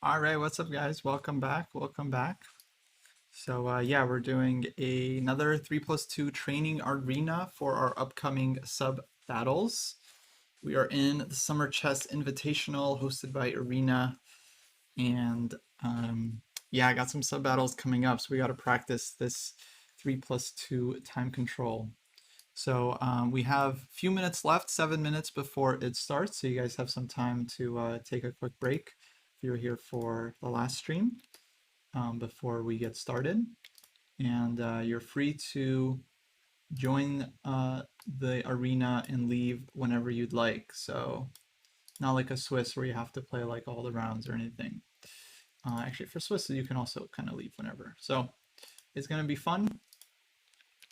All right, what's up, guys? Welcome back. Welcome back. Yeah, we're doing another 3+2 training arena for our upcoming sub battles. We are in the Summer Chess Invitational hosted by Arena, and yeah, I got some sub battles coming up, so we got to practice this 3+2 time control. We have a few minutes left, 7 minutes before it starts, so you guys have some time to take a quick break if you're here for the last stream before we get started. And you're free to join the arena and leave whenever you'd like. So not like a Swiss where you have to play like all the rounds or anything. Actually, for Swiss, you can also kind of leave whenever. So it's going to be fun.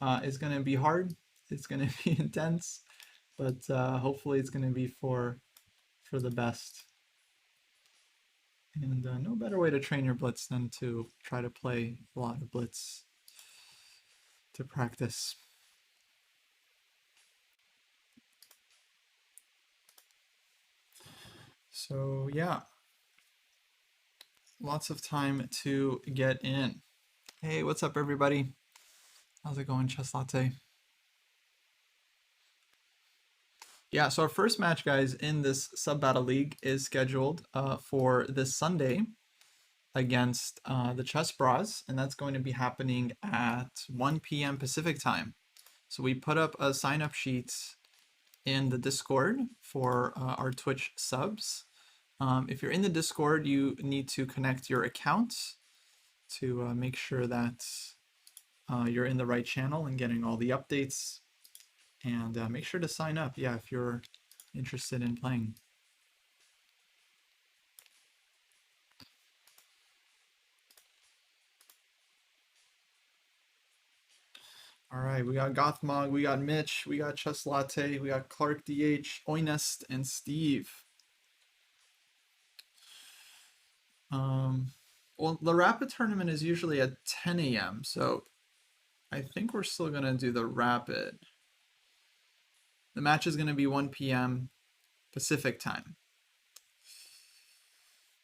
It's going to be hard. It's going to be intense, but hopefully it's going to be for the best. And no better way to train your blitz than to try to play a lot of blitz to practice. So yeah, lots of time to get in. Hey, what's up, everybody? How's it going, Chess Latte? Yeah, so our first match, guys, in this sub battle league is scheduled for this Sunday against the Chess Bras, and that's going to be happening at 1 p.m. Pacific time. So we put up a sign up sheet in the Discord for our Twitch subs. If you're in the Discord, you need to connect your account to make sure that you're in the right channel and getting all the updates. And make sure to sign up, yeah, if you're interested in playing. All right, we got Gothmog, we got Mitch, we got Chess Latte, we got Clark DH, Oinest, and Steve. Well, the Rapid tournament is usually at 10 a.m., so I think we're still going to do the Rapid. The match is going to be 1 p.m. Pacific time.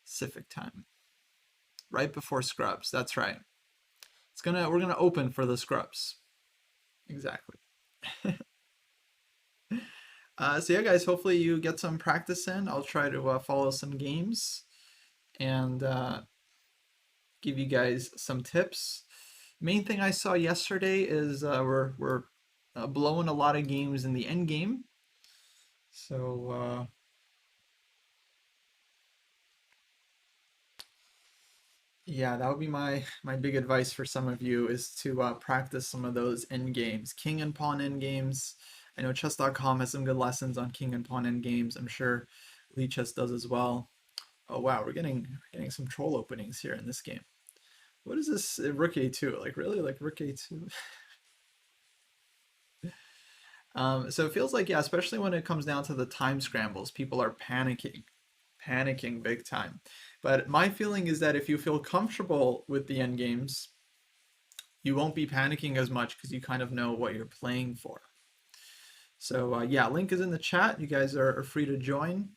Pacific time. Right before Scrubs, that's right. We're gonna open for the Scrubs. Exactly. So yeah, guys, hopefully you get some practice in. I'll try to follow some games and give you guys some tips. Main thing I saw yesterday is we're blowing a lot of games in the end game. So yeah, that would be my big advice for some of you is to practice some of those end games, king and pawn end games. I know chess.com has some good lessons on king and pawn end games. I'm sure Lichess does as well. Oh wow, we're getting some troll openings here in this game. What is this rook a2? Like really, like rook a2? So it feels like, yeah, especially when it comes down to the time scrambles, people are panicking big time. But my feeling is that if you feel comfortable with the end games, you won't be panicking as much because you kind of know what you're playing for. So yeah, link is in the chat. You guys are free to join.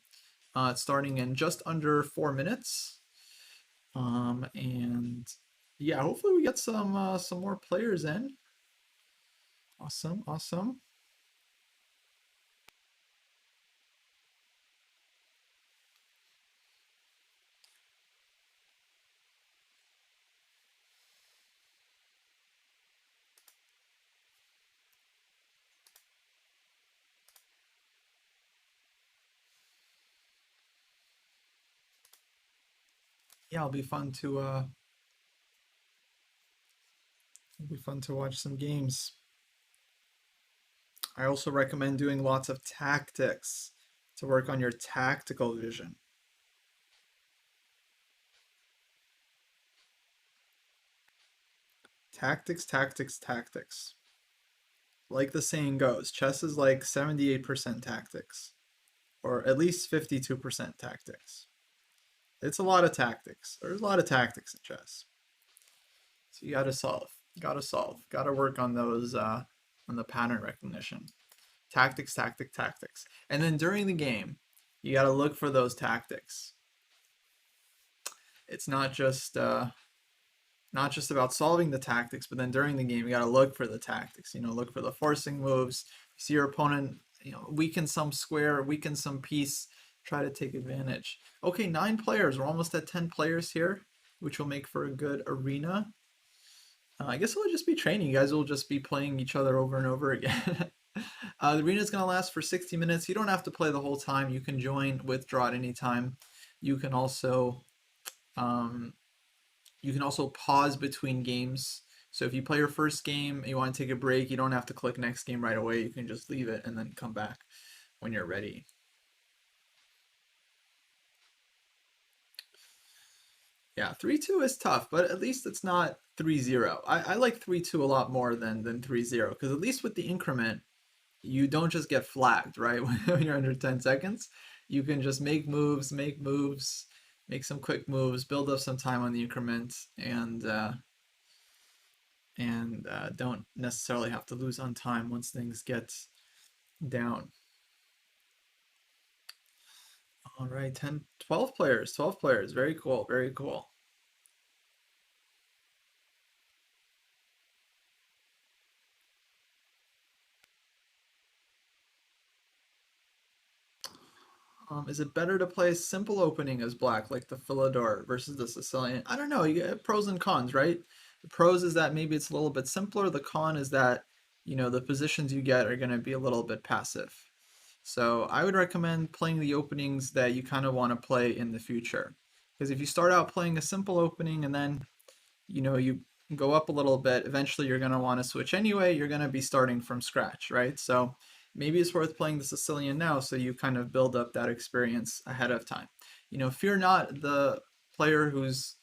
It's starting in just under 4 minutes. And yeah, hopefully we get some more players in. Awesome, awesome. Yeah, it'll be fun to watch some games. I also recommend doing lots of tactics to work on your tactical vision. Tactics, tactics, tactics. Like the saying goes, chess is like 78% tactics, or at least 52% tactics. It's a lot of tactics. There's a lot of tactics in chess. So you gotta work on those, on the pattern recognition. Tactics, tactics. And then during the game, you gotta look for those tactics. it's not just about solving the tactics, but then during the game you got to look for the tactics. You know, look for the forcing moves. See your opponent, you know, weaken some square, weaken some piece, try to take advantage. Okay, 9 players. We're almost at 10 players here, which will make for a good arena. I guess it'll just be training. You guys will just be playing each other over and over again. The arena is going to last for 60 minutes. You don't have to play the whole time. You can join, withdraw at any time. You can also um, pause between games. So if you play your first game and you want to take a break, you don't have to click next game right away. You can just leave it and then come back when you're ready. Yeah, 3-2 is tough, but at least it's not 3-0. I like 3-2 a lot more than 3-0 because at least with the increment, you don't just get flagged, right? When you're under 10 seconds, you can just make moves, make some quick moves, build up some time on the increment, and don't necessarily have to lose on time once things get down. All right, 10, 12 players, 12 players. Very cool, very cool. Is it better to play a simple opening as black, like the Philidor versus the Sicilian? I don't know. You get pros and cons, right? The pros is that maybe it's a little bit simpler. The con is that, you know, the positions you get are going to be a little bit passive. So I would recommend playing the openings that you kind of want to play in the future. Because if you start out playing a simple opening and then, you know, you go up a little bit, eventually you're going to want to switch anyway. You're going to be starting from scratch, right? So maybe it's worth playing the Sicilian now so you kind of build up that experience ahead of time. You know, fear not the player who's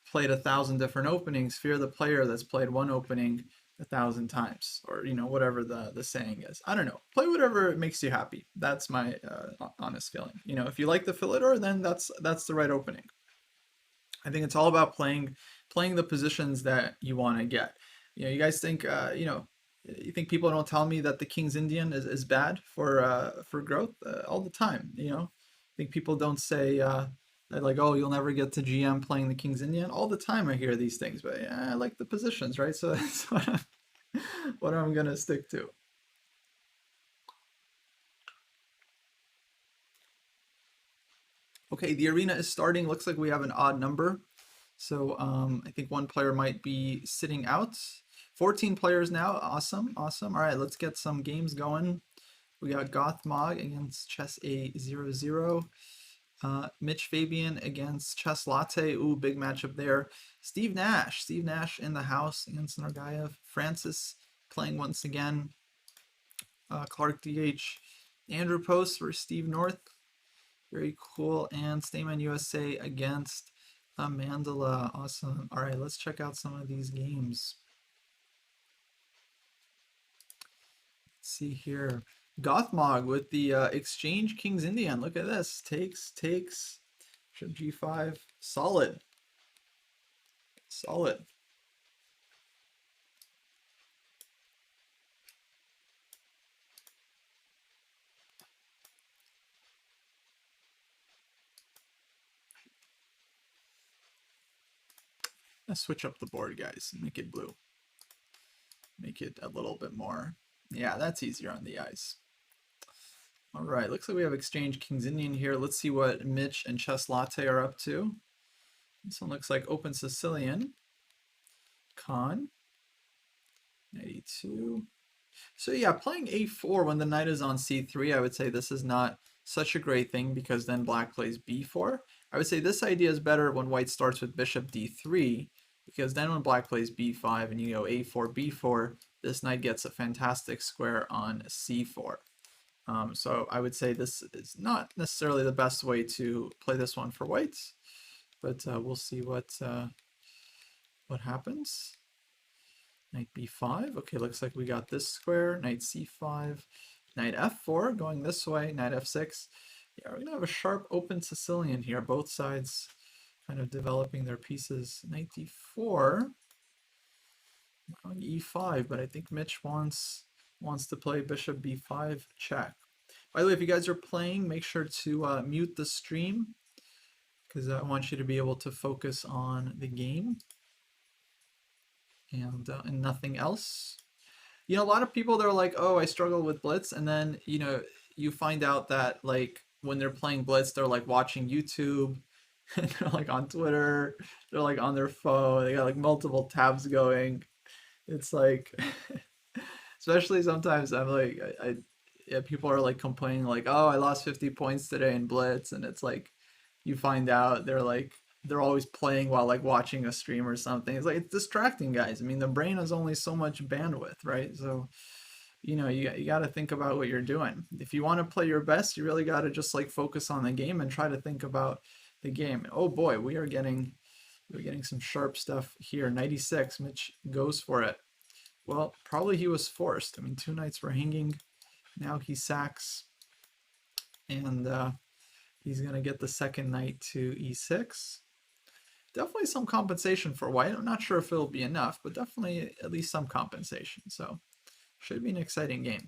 played 1,000 different openings, fear the player that's played one opening 1,000 times, or you know, whatever the saying is. I don't know. Play whatever makes you happy. That's my honest feeling. You know, if you like the Philidor, then that's the right opening. I think it's all about playing the positions that you want to get. You know, you guys think you think people don't tell me that the King's Indian is bad for growth all the time. You know, I think people don't say that like, oh, you'll never get to GM playing the King's Indian. All the time I hear these things, but yeah, I like the positions, right? So that's what I'm gonna stick to. Okay, the arena is starting. Looks like we have an odd number. So I think one player might be sitting out. 14 players now. Awesome, awesome. All right, let's get some games going. We got Gothmog against Chess A00. Mitch Fabian against Chess Latte. Ooh, big matchup there. Steve Nash. Steve Nash in the house against Nargayev. Francis playing once again. Clark DH. Andrew Post versus Steve North. Very cool. And Stayman USA against Amandala. Awesome. All right, let's check out some of these games. Let's see here. Gothmog with the Exchange King's Indian. Look at this. Takes. Bishop G5. Solid. Solid. Let's switch up the board, guys. Make it blue. Make it a little bit more. Yeah, that's easier on the eyes. All right, looks like we have Exchange King's Indian here. Let's see what Mitch and Chess Latte are up to. This one looks like Open Sicilian. Con. 92. So yeah, playing a4 when the knight is on c3, I would say this is not such a great thing because then black plays b4. I would say this idea is better when white starts with bishop d3 because then when black plays b5 and you go a4, b4, this knight gets a fantastic square on c4. So I would say this is not necessarily the best way to play this one for whites, but we'll see what happens. Knight b5. Okay, looks like we got this square. Knight c5. Knight f4 going this way. Knight f6. Yeah, we're going to have a sharp open Sicilian here. Both sides kind of developing their pieces. Knight d4. Going e5, but I think Mitch wants to play bishop b5 check. By the way, if you guys are playing, make sure to mute the stream because I want you to be able to focus on the game and nothing else. You know, a lot of people they're like, "Oh, I struggle with Blitz," and then you find out that like when they're playing Blitz, they're like watching YouTube, and they're like on Twitter, they're like on their phone, they got like multiple tabs going. It's like, especially sometimes I'm like, yeah, people are like complaining like, "Oh, I lost 50 points today in Blitz," and it's like, you find out they're always playing while like watching a stream or something. It's like it's distracting, guys. I mean, the brain has only so much bandwidth, right? So you got to think about what you're doing. If you want to play your best, you really got to just like focus on the game and try to think about the game. Oh boy, we're getting some sharp stuff here. 96, Mitch goes for it. Well, probably he was forced. I mean, two knights were hanging. Now he sacks, and he's gonna get the second knight to e6. Definitely some compensation for white. I'm not sure if it'll be enough, but definitely at least some compensation. So should be an exciting game.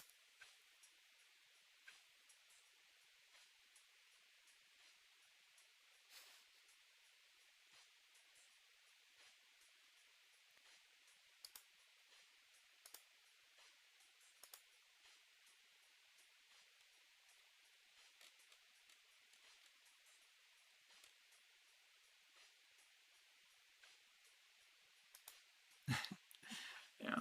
Yeah.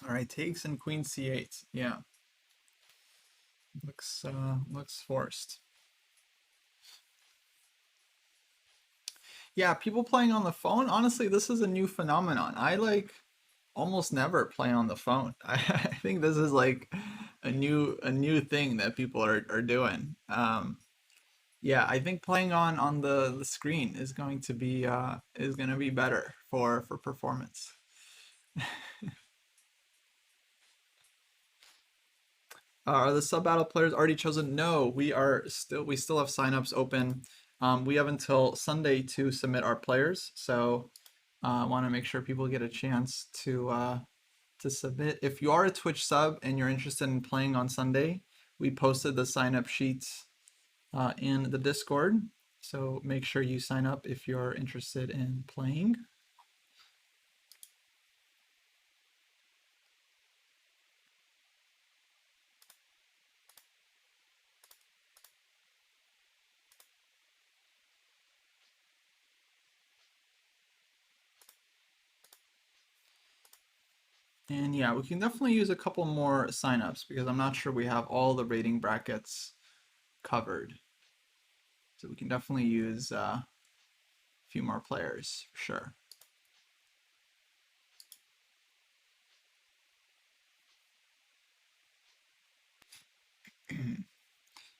All right, takes and queen c8. Yeah, looks forced. Yeah, people playing on the phone. Honestly, this is a new phenomenon. I like almost never play on the phone. I think this is like a new thing that people are doing. Yeah, I think playing on the screen is going to be better for performance. Are the sub battle players already chosen? No, we still have signups open. We have until Sunday to submit our players, so I want to make sure people get a chance to submit. If you are a Twitch sub and you're interested in playing on Sunday, we posted the sign up sheets in the Discord. So make sure you sign up if you're interested in playing. And yeah, we can definitely use a couple more signups because I'm not sure we have all the rating brackets covered. So we can definitely use a few more players for sure.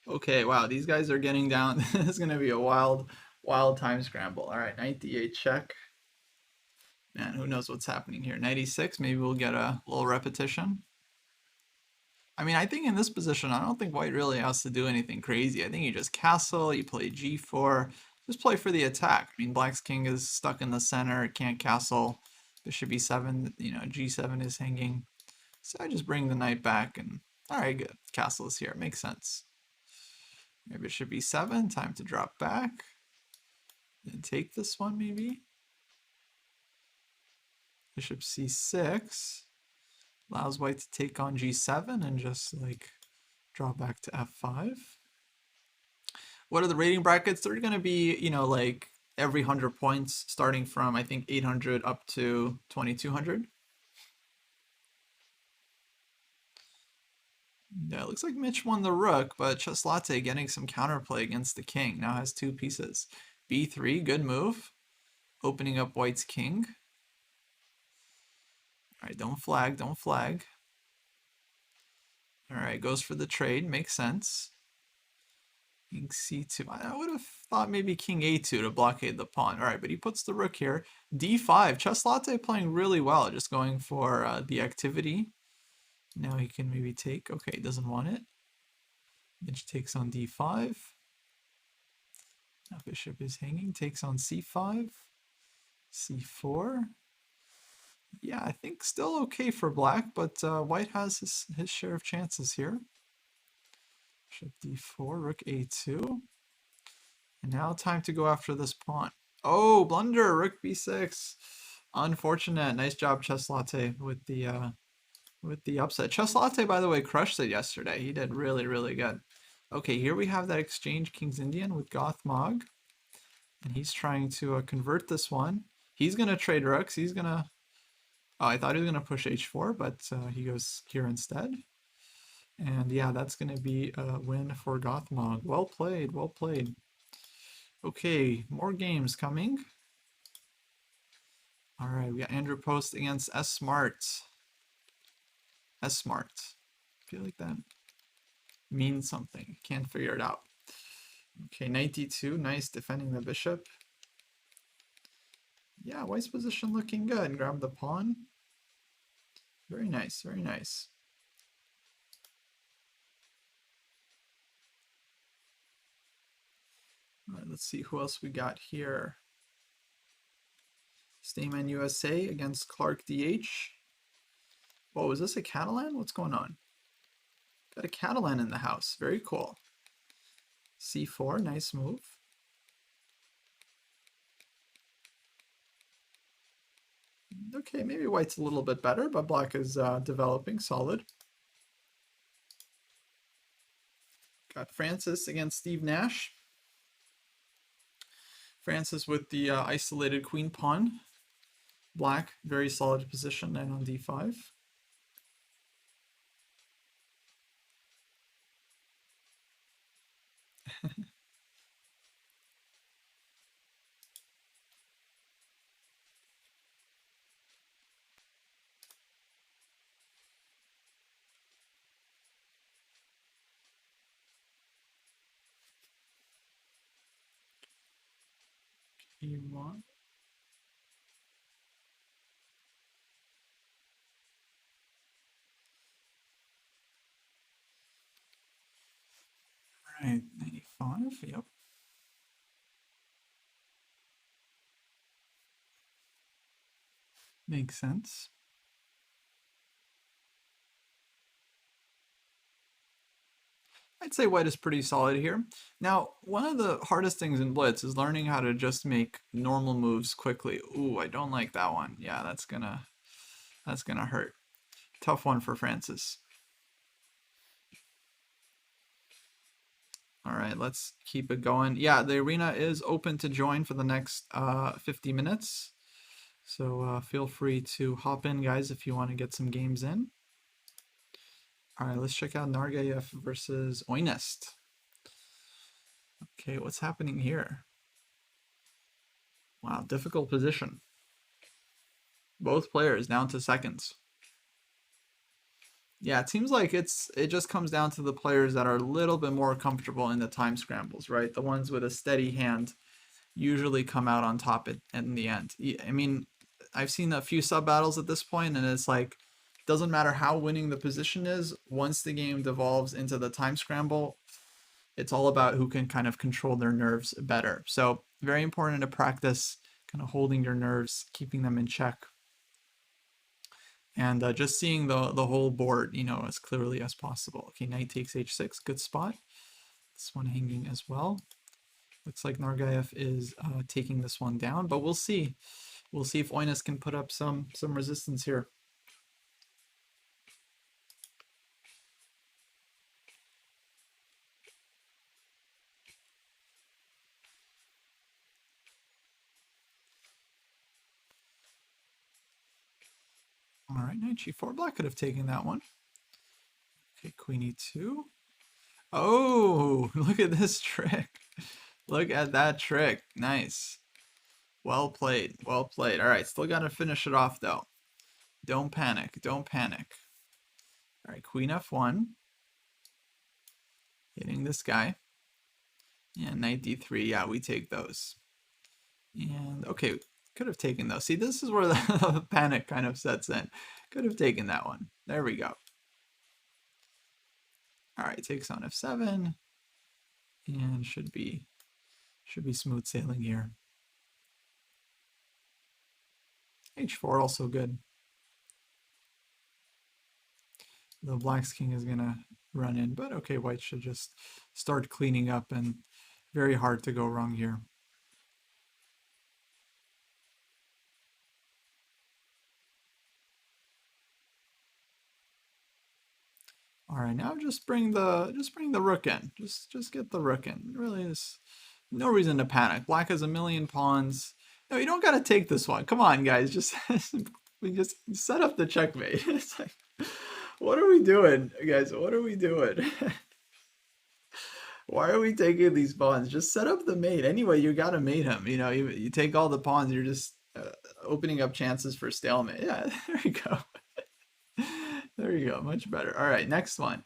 Okay, wow, these guys are getting down. This is going to be a wild time scramble. All right, knight d8 check. Man, who knows what's happening here? 96, maybe we'll get a little repetition. I mean, I think in this position, I don't think white really has to do anything crazy. I think you just castle, you play g4, just play for the attack. I mean, black's king is stuck in the center, it can't castle. Bishop e7, g7 is hanging. So I just bring the knight back and, all right, good. Castle is here, makes sense. Maybe bishop e7, time to drop back. And take this one, maybe. Bishop c6 allows white to take on g7 and just like draw back to f5. What are the rating brackets? They're going to be, like every 100 points starting from I think 800 up to 2200. Yeah, it looks like Mitch won the rook, but Chess Latte getting some counterplay against the king. Now has two pieces. B3, good move. Opening up white's king. All right, don't flag, don't flag. All right, goes for the trade, makes sense. King c2. I would have thought maybe king a2 to blockade the pawn. All right, but he puts the rook here. d5. Chess Latte playing really well, just going for the activity. Now he can maybe take. Okay, doesn't want it. Mitch takes on d5. Now bishop is hanging, takes on c5, c4. Yeah, I think still okay for black, but white has his share of chances here. Bishop d4, rook a2. And now time to go after this pawn. Oh, blunder, rook b6. Unfortunate. Nice job, Chess Latte, with the upset. Chess Latte, by the way, crushed it yesterday. He did really, really good. Okay, here we have that exchange King's Indian with Goth Mog. And he's trying to convert this one. He's going to trade rooks. He's going to... Oh, I thought he was going to push h4, but he goes here instead. And yeah, that's going to be a win for Goth Mog. Well played, well played. Okay, more games coming. All right, we got Andrew Post against S Smart. S Smart. I feel like that means something. Can't figure it out. Okay, knight d2. Nice defending the bishop. Yeah, white's position looking good. Grab the pawn. Very nice, very nice. All right, let's see who else we got here. Stayman USA against Clark DH. Whoa, is this a Catalan? What's going on? Got a Catalan in the house. Very cool. C4, nice move. Okay, maybe white's a little bit better, but black is developing solid. Got Francis against Steve Nash. Francis with the isolated queen pawn. Black, very solid position, and on d5. E1. All right, 95, yep. Makes sense. I'd say white is pretty solid here. Now, one of the hardest things in Blitz is learning how to just make normal moves quickly. Ooh, I don't like that one. Yeah, that's gonna hurt. Tough one for Francis. All right, let's keep it going. Yeah, the arena is open to join for the next 50 minutes. So feel free to hop in, guys, if you want to get some games in. All right, let's check out Nargayev versus Oynest. Okay, what's happening here? Wow, difficult position. Both players down to seconds. Yeah, it seems like it just comes down to the players that are a little bit more comfortable in the time scrambles, right? The ones with a steady hand usually come out on top in the end. I mean, I've seen a few sub battles at this point, and it's like, doesn't matter how winning the position is, once the game devolves into the time scramble, it's all about who can kind of control their nerves better. So very important to practice kind of holding your nerves, keeping them in check, and just seeing the whole board, you know, as clearly as possible. Okay, knight takes h6, good spot. This one hanging as well. Looks like Nargayev is taking this one down, but we'll see. We'll see if Oynest can put up some resistance here. All right, knight g4. Black could have taken that one. Okay, queen e2. Oh, look at this trick. Look at that trick. Nice. Well played. Well played. All right, still got to finish it off though. Don't panic. Don't panic. All right, queen f1. Hitting this guy. And knight d3. Yeah, we take those. And okay, could have taken those. See, this is where the panic kind of sets in. Could have taken that one. There we go. All right, takes on f7. And should be smooth sailing here. h4 also good. The black's king is gonna run in, but okay, white should just start cleaning up, and very hard to go wrong here. All right, now just bring the rook in. Just get the rook in. Really, there's no reason to panic. Black has a million pawns. No, you don't gotta take this one. Come on, guys. Just we just set up the checkmate. It's like, what are we doing, guys? What are we doing? Why are we taking these pawns? Just set up the mate. Anyway, you gotta mate him. You know, you take all the pawns. You're just opening up chances for stalemate. Yeah, there you go. There you go. Much better. All right, next one.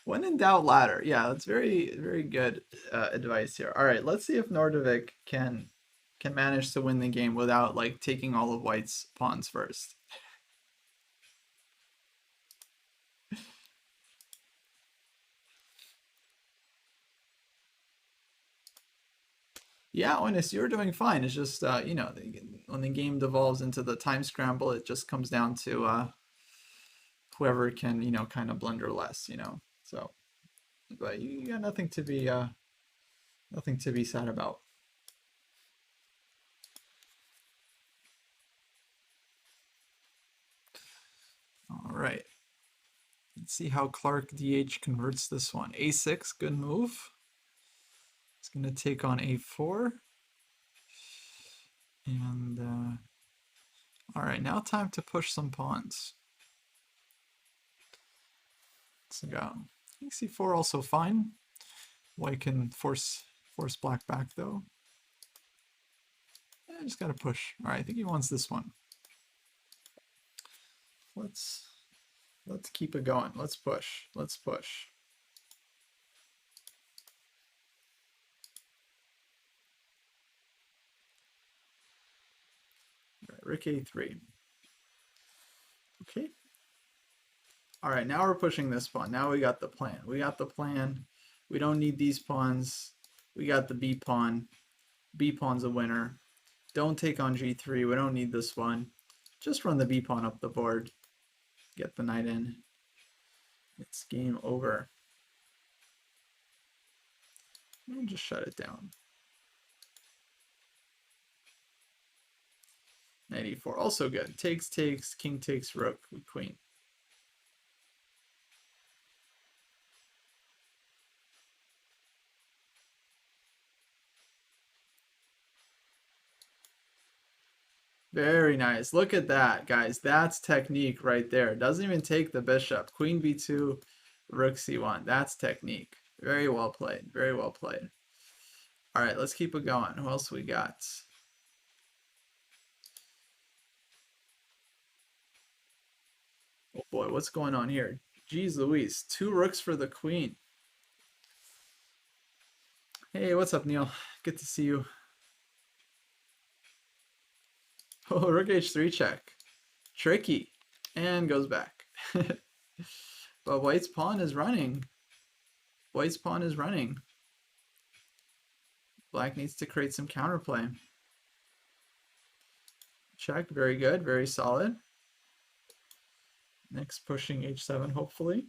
When in doubt, ladder. Yeah, that's very, very good advice here. All right, let's see if Nordovik can manage to win the game without like taking all of White's pawns first. Yeah, Onis, you're doing fine. It's just you know, when the game devolves into the time scramble, it just comes down to whoever can, you know, kind of blunder less, you know. So, but you got nothing to be sad about. All right. Let's see how Clark DH converts this one. A6, good move. It's going to take on A4. And, all right, now time to push some pawns. Let's go. King C4 also fine. White can force black back though. Yeah, just gotta push. All right, I think he wants this one. Let's keep it going. Let's push. Let's push. All right, Rook A3. Okay. All right, now we're pushing this pawn. Now we got the plan. We got the plan. We don't need these pawns. We got the B pawn. B pawn's a winner. Don't take on G3. We don't need this one. Just run the B pawn up the board. Get the knight in. It's game over. And just shut it down. Knight e4, also good. Takes, takes, king takes, rook, queen. Very nice. Look at that, guys. That's technique right there. Doesn't even take the bishop. Queen b2, rook c1. That's technique. Very well played. Very well played. All right, let's keep it going. Who else we got? Oh boy, what's going on here? Jeez Louise, 2 rooks for the queen. Hey, what's up, Neil? Good to see you. Oh, rook h3 check. Tricky. And goes back. But White's pawn is running. White's pawn is running. Black needs to create some counterplay. Check, very good, very solid. Next, pushing h7, hopefully.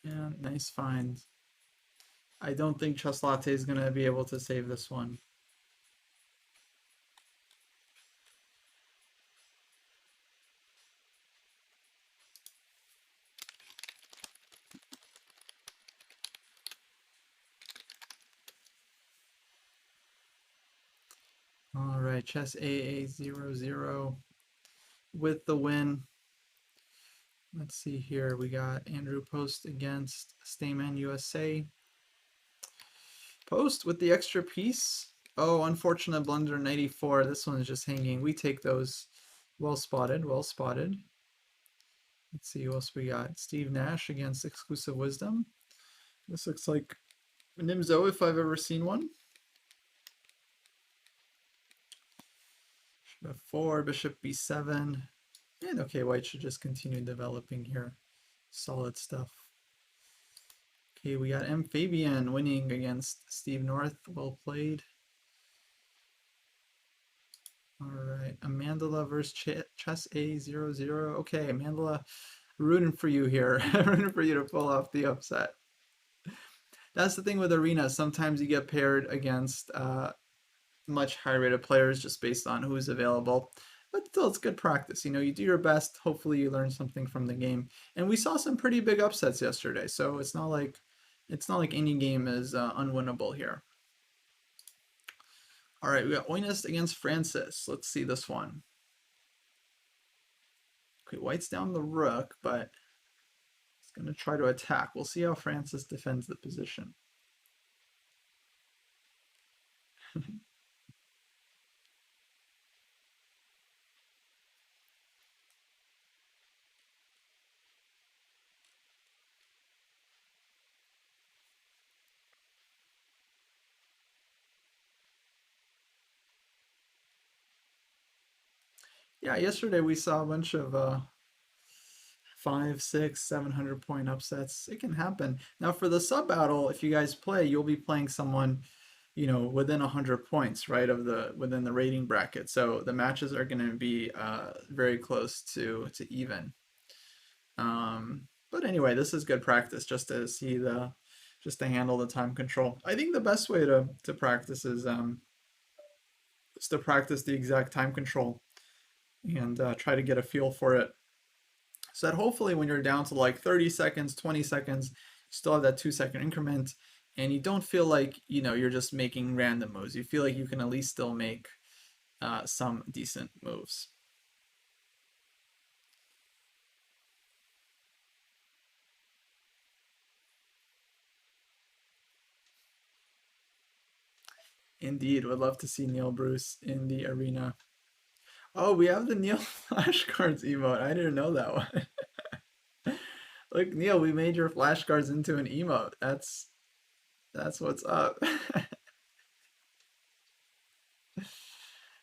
Yeah, nice find. I don't think Chess Latte is going to be able to save this one. right, chess AA00 with the win. Let's see here. We got Andrew Post against Stayman USA. Post with the extra piece. Oh, unfortunate blunder 94. This one is just hanging. We take those. Well spotted, well spotted. Let's see who else we got. Steve Nash against Exclusive Wisdom. This looks like Nimzo if I've ever seen one. F4, bishop b7. And okay, white should just continue developing here. Solid stuff. Okay, we got M. Fabian winning against Steve North. Well played. All right, Amandla versus Chess A00. Okay, Amandla, rooting for you here. Rooting for you to pull off the upset. That's the thing with arenas. Sometimes you get paired against much higher rated players just based on who's available. But still, it's good practice. You know, you do your best. Hopefully, you learn something from the game. And we saw some pretty big upsets yesterday, so it's not like any game is unwinnable here. All right, we got Oynest against Francis. Let's see this one. Okay, white's down the rook, but it's going to try to attack. We'll see how Francis defends the position. Yeah, yesterday we saw a bunch of 500, 600, 700 point upsets. It can happen. Now for the sub battle, if you guys play, you'll be playing someone, you know, within 100 points, right, of within the rating bracket. So the matches are going to be very close to even. But anyway, this is good practice just to see just to handle the time control. I think the best way to practice is to practice the exact time control and try to get a feel for it. So that hopefully when you're down to like 30 seconds, 20 seconds, you still have that 2-second increment and you don't feel like, you know, you're just making random moves. You feel like you can at least still make some decent moves. Indeed, would love to see Neil Bruce in the arena. Oh, we have the Neil flashcards emote. I didn't know that one. Look, Neil, we made your flashcards into an emote. That's what's up.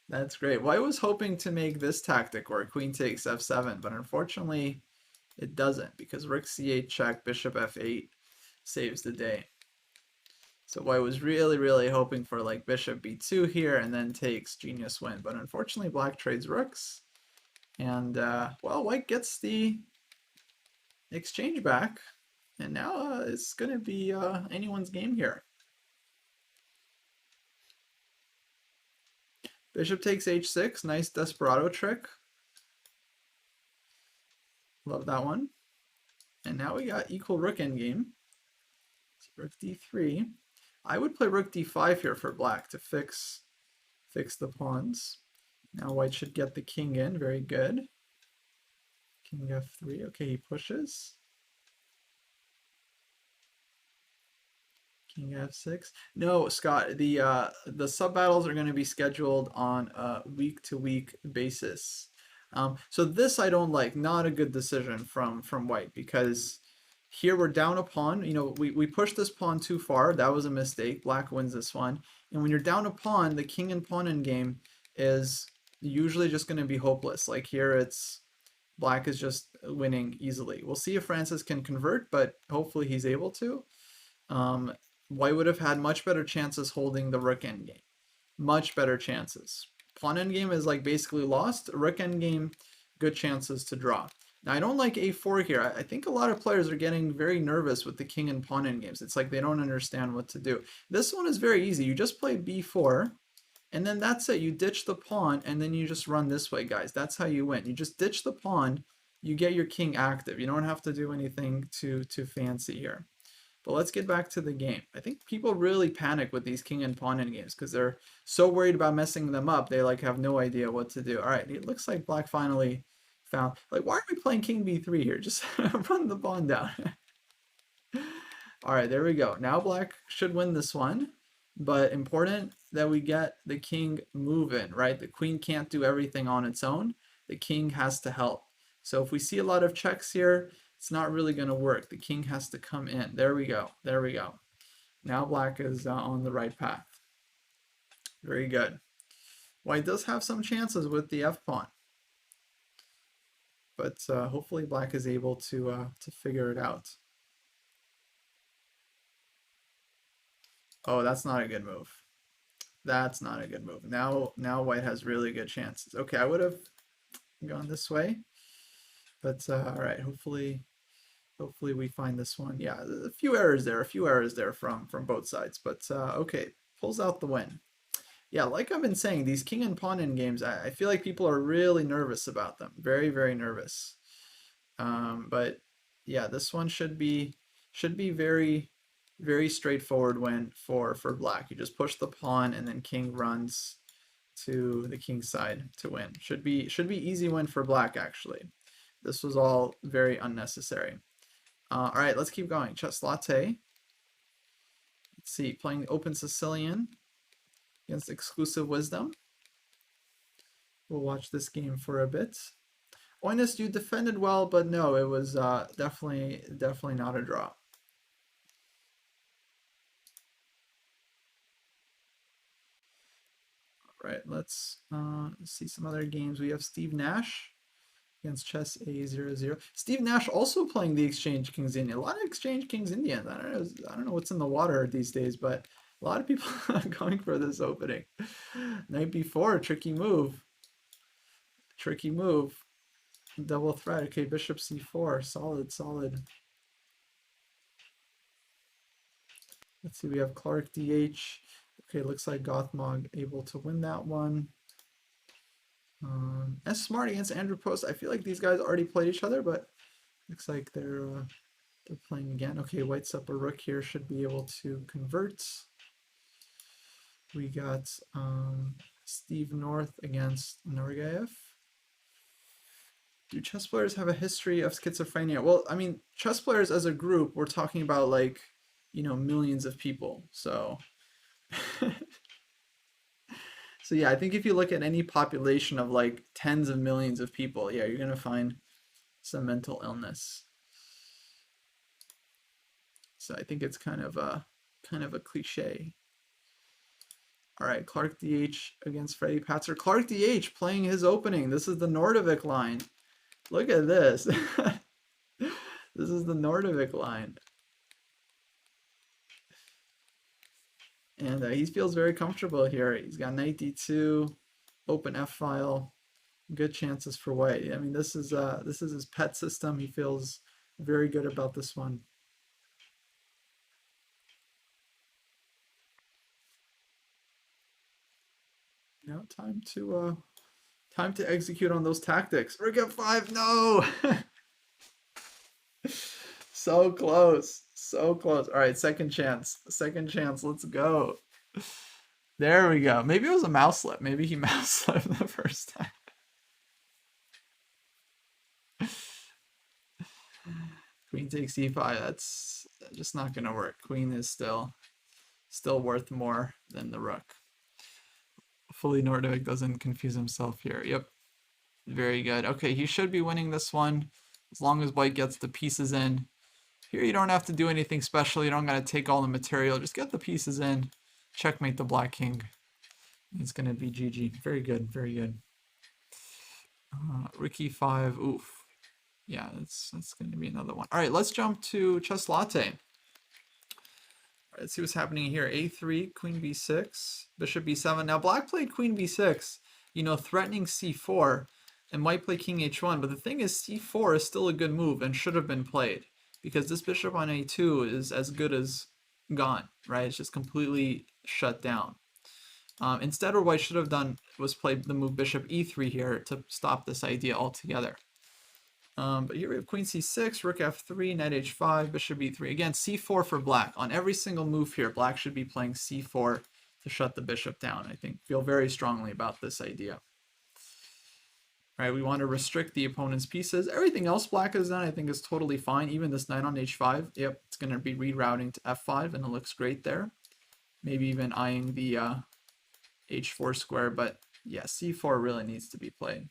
That's great. Well, I was hoping to make this tactic work, queen takes f7, but unfortunately it doesn't because rook c8 check, bishop f8 saves the day. So I was really, really hoping for like bishop b2 here and then takes genius win. But unfortunately, black trades rooks. And, well, white gets the exchange back. And now it's going to be anyone's game here. Bishop takes h6. Nice desperado trick. Love that one. And now we got equal rook endgame. So rook d3. I would play rook d5 here for black to fix the pawns. Now white should get the king in. Very good. King f3. Okay, he pushes. King f6. No, Scott, the sub battles are going to be scheduled on a week-to-week basis. So this I don't like. Not a good decision from white because here we're down a pawn. You know, we pushed this pawn too far. That was a mistake. Black wins this one. And when you're down a pawn, the king and pawn in game is usually just going to be hopeless. Like here, it's black is just winning easily. We'll see if Francis can convert, but hopefully he's able to. White would have had much better chances holding the rook endgame. Much better chances. Pawn endgame is like basically lost. Rook endgame, good chances to draw. Now I don't like a4 here. I think a lot of players are getting very nervous with the king and pawn endgames. It's like they don't understand what to do. This one is very easy. You just play b4, and then that's it. You ditch the pawn, and then you just run this way, guys. That's how you win. You just ditch the pawn. You get your king active. You don't have to do anything too fancy here. But let's get back to the game. I think people really panic with these king and pawn end games because they're so worried about messing them up. They like have no idea what to do. All right, it looks like black finally found. Like, why are we playing king b3 here? Just run the pawn down. All right, there we go. Now black should win this one, but important that we get the king moving, right? The queen can't do everything on its own. The king has to help. So if we see a lot of checks here, it's not really going to work. The king has to come in. There we go. There we go. Now black is on the right path. Very good. White does have some chances with the f-pawn, but hopefully black is able to figure it out. Oh, that's not a good move. That's not a good move. Now white has really good chances. Okay, I would have gone this way, but all right. Hopefully we find this one. Yeah, a few errors there from both sides, but okay, pulls out the win. Yeah, like I've been saying, these king and pawn end games, I feel like people are really nervous about them. Very, very nervous. But yeah, this one should be very, very straightforward win for black. You just push the pawn and then king runs to the king side to win. Should be easy win for black actually. This was all very unnecessary. All right, let's keep going. Chess Latte. Let's see, playing the Open Sicilian against Exclusive Wisdom. We'll watch this game for a bit. Oinus, you defended well, but no, it was definitely not a draw. All right, let's see some other games. We have Steve Nash against Chess A00. Steve Nash also playing the Exchange Kings Indian. A lot of Exchange Kings Indians. I don't know what's in the water these days, but a lot of people are going for this opening. Knight b4, tricky move. Tricky move. Double threat. Okay, bishop c4. Solid, solid. Let's see, we have Clark DH. Okay, looks like Gothmog able to win that one. S Smart against Andrew Post. I feel like these guys already played each other, but looks like they're playing again. Okay, White's up a rook here, should be able to convert. We got Steve North against Norgaev. Do chess players have a history of schizophrenia? Well, I mean, chess players as a group, we're talking about like, you know, millions of people. So, so yeah, I think if you look at any population of like tens of millions of people, yeah, you're gonna find some mental illness. So I think it's kind of a cliche. All right, Clark DH against Freddie Patzer. Clark DH playing his opening. This is the Nordovik line. Look at this. This is the Nordovik line. And he feels very comfortable here. He's got knight d2, open f-file, good chances for white. I mean, this is his pet system. He feels very good about this one. Now time to execute on those tactics. Rook f5, no! So close, so close. All right, second chance, let's go. There we go. Maybe it was a mouse slip. Maybe he mouse slipped the first time. Queen takes e5, that's just not gonna work. Queen is still worth more than the rook. Hopefully Nordovik doesn't confuse himself here. Yep, very good. Okay, he should be winning this one as long as white gets the pieces in. Here you don't have to do anything special. You don't gotta take all the material. Just get the pieces in. Checkmate the black king. It's gonna be GG. Very good, very good. Rook e5, oof. Yeah, that's gonna be another one. All right, let's jump to Chess Latte. All right, let's see what's happening here. A3, Queen b6, Bishop b7. Now black played Queen b6, you know, threatening c4, and white played King h1. But the thing is, c4 is still a good move and should have been played, because this bishop on a2 is as good as gone, right? It's just completely shut down. Instead, what white should have done was play the move bishop e3 here to stop this idea altogether. But here we have queen c6, rook f3, knight h5, bishop e3. Again, c4 for black. On every single move here, black should be playing c4 to shut the bishop down. I feel very strongly about this idea. Right, we want to restrict the opponent's pieces. Everything else black has done, I think, is totally fine. Even this knight on h5, yep, it's going to be rerouting to f5, and it looks great there. Maybe even eyeing the h4 square, but yeah, c4 really needs to be played.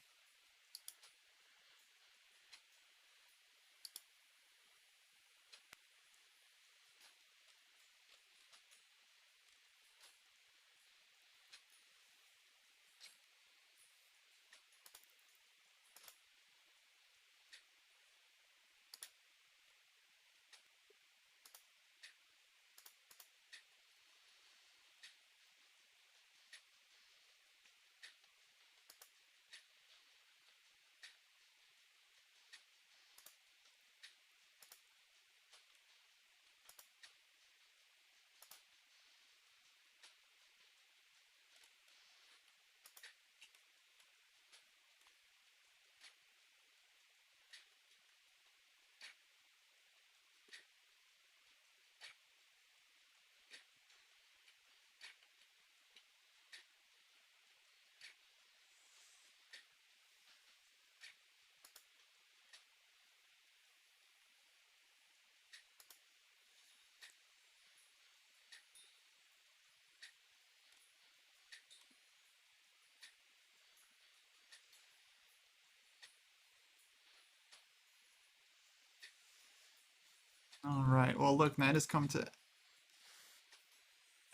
All right, well, look, knight has come to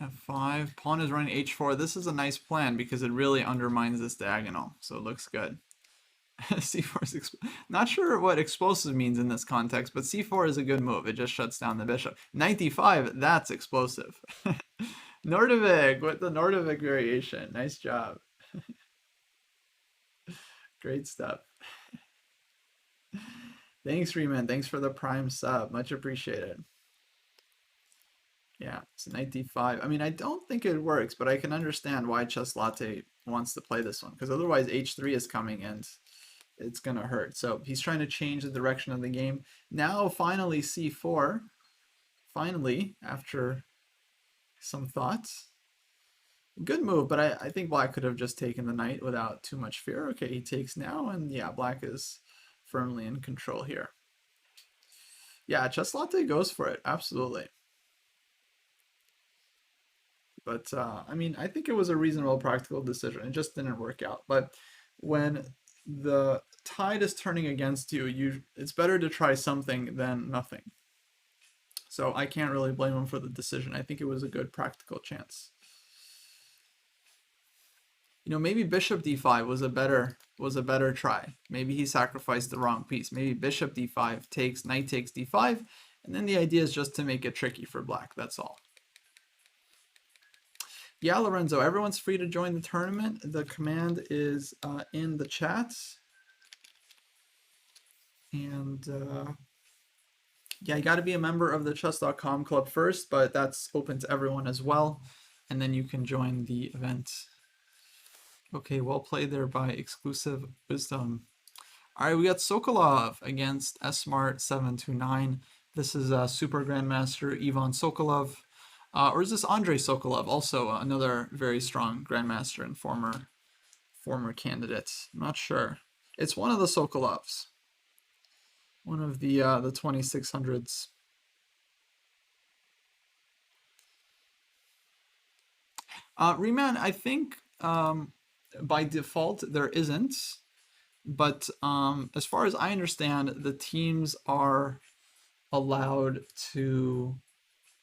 f5. Pawn is running h4. This is a nice plan because it really undermines this diagonal, so it looks good. c4 is not sure what explosive means in this context, but c4 is a good move. It just shuts down the bishop. Knight d5, that's explosive. Nordovik with the Nordovik variation. Nice job. Great stuff. Thanks, Reman. Thanks for the prime sub. Much appreciated. Yeah, it's knight d5. I mean, I don't think it works, but I can understand why Chess Latte wants to play this one, because otherwise h3 is coming and it's going to hurt. So he's trying to change the direction of the game. Now, finally, c4. Finally, after some thoughts. Good move, but I think black could have just taken the knight without too much fear. Okay, he takes now, and yeah, black is firmly in control here. Yeah, Chess Latte goes for it, absolutely. But, I mean, I think it was a reasonable practical decision. It just didn't work out. But when the tide is turning against you, it's better to try something than nothing. So I can't really blame him for the decision. I think it was a good practical chance. You know, maybe bishop d5 was a better try. Maybe he sacrificed the wrong piece. Maybe bishop d5 takes, knight takes d5, and then the idea is just to make it tricky for black. That's all. Yeah, Lorenzo, everyone's free to join the tournament. The command is in the chat. And yeah, you got to be a member of the chess.com club first, but that's open to everyone as well. And then you can join the event. Okay, well played there by Exclusive Wisdom. All right, we got Sokolov against Smart729. This is Super Grandmaster Ivan Sokolov. Or is this Andrei Sokolov, also another very strong Grandmaster and former candidate? I'm not sure. It's one of the Sokolovs. One of the 2600s. Reman, I think by default there isn't. But as far as I understand, the teams are allowed to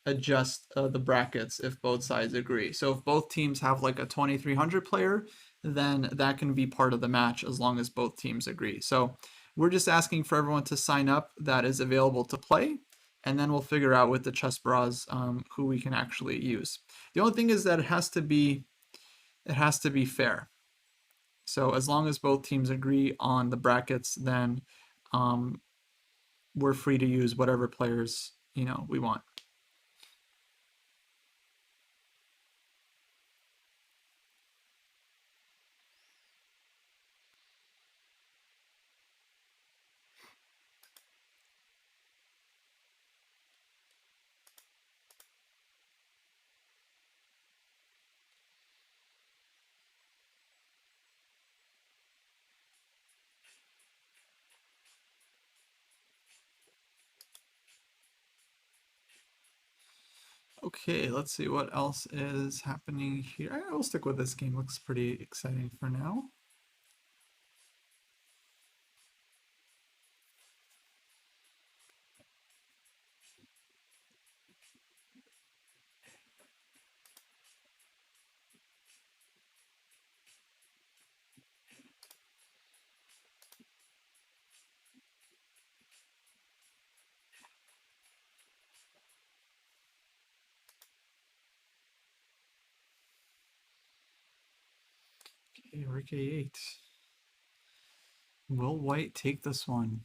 adjust the brackets if both sides agree. So if both teams have like a 2300 player, then that can be part of the match as long as both teams agree. So we're just asking for everyone to sign up that is available to play, and then we'll figure out with the Chess Bras who we can actually use. The only thing is that it has to be fair. So as long as both teams agree on the brackets, then we're free to use whatever players we want. Okay, let's see what else is happening here. I will stick with this game. Looks pretty exciting for now. Okay, rook a8. Will white take this one?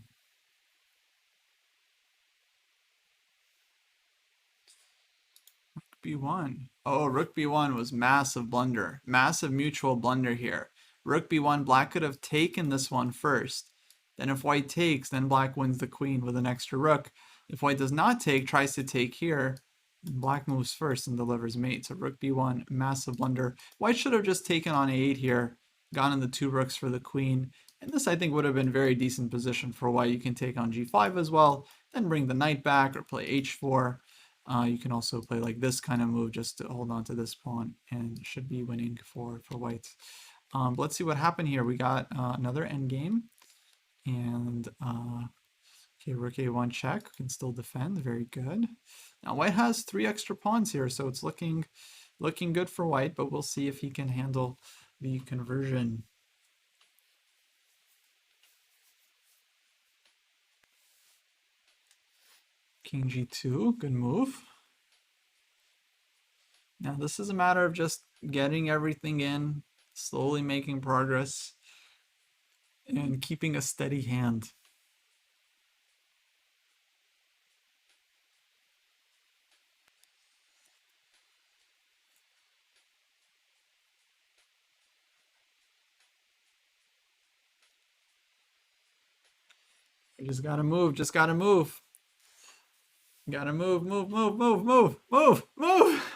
b1. Oh, rook b1 was massive blunder. Massive mutual blunder here. Rook b1, black could have taken this one first. Then if white takes, then black wins the queen with an extra rook. If white does not take, tries to take here, black moves first and delivers mate. So rook b1, massive blunder. White should have just taken on a8 here, gotten the 2 rooks for the queen. And this, I think, would have been very decent position for white. You can take on g5 as well, then bring the knight back or play h4. You can also play like this kind of move just to hold on to this pawn and should be winning for white. But let's see what happened here. We got another endgame. And okay, rook a1 check. Can still defend. Very good. Now white has 3 extra pawns here, so it's looking good for white, but we'll see if he can handle the conversion. King g2, good move. Now this is a matter of just getting everything in, slowly making progress, and keeping a steady hand. You just gotta move, just gotta move. Gotta move, move, move, move, move, move, move.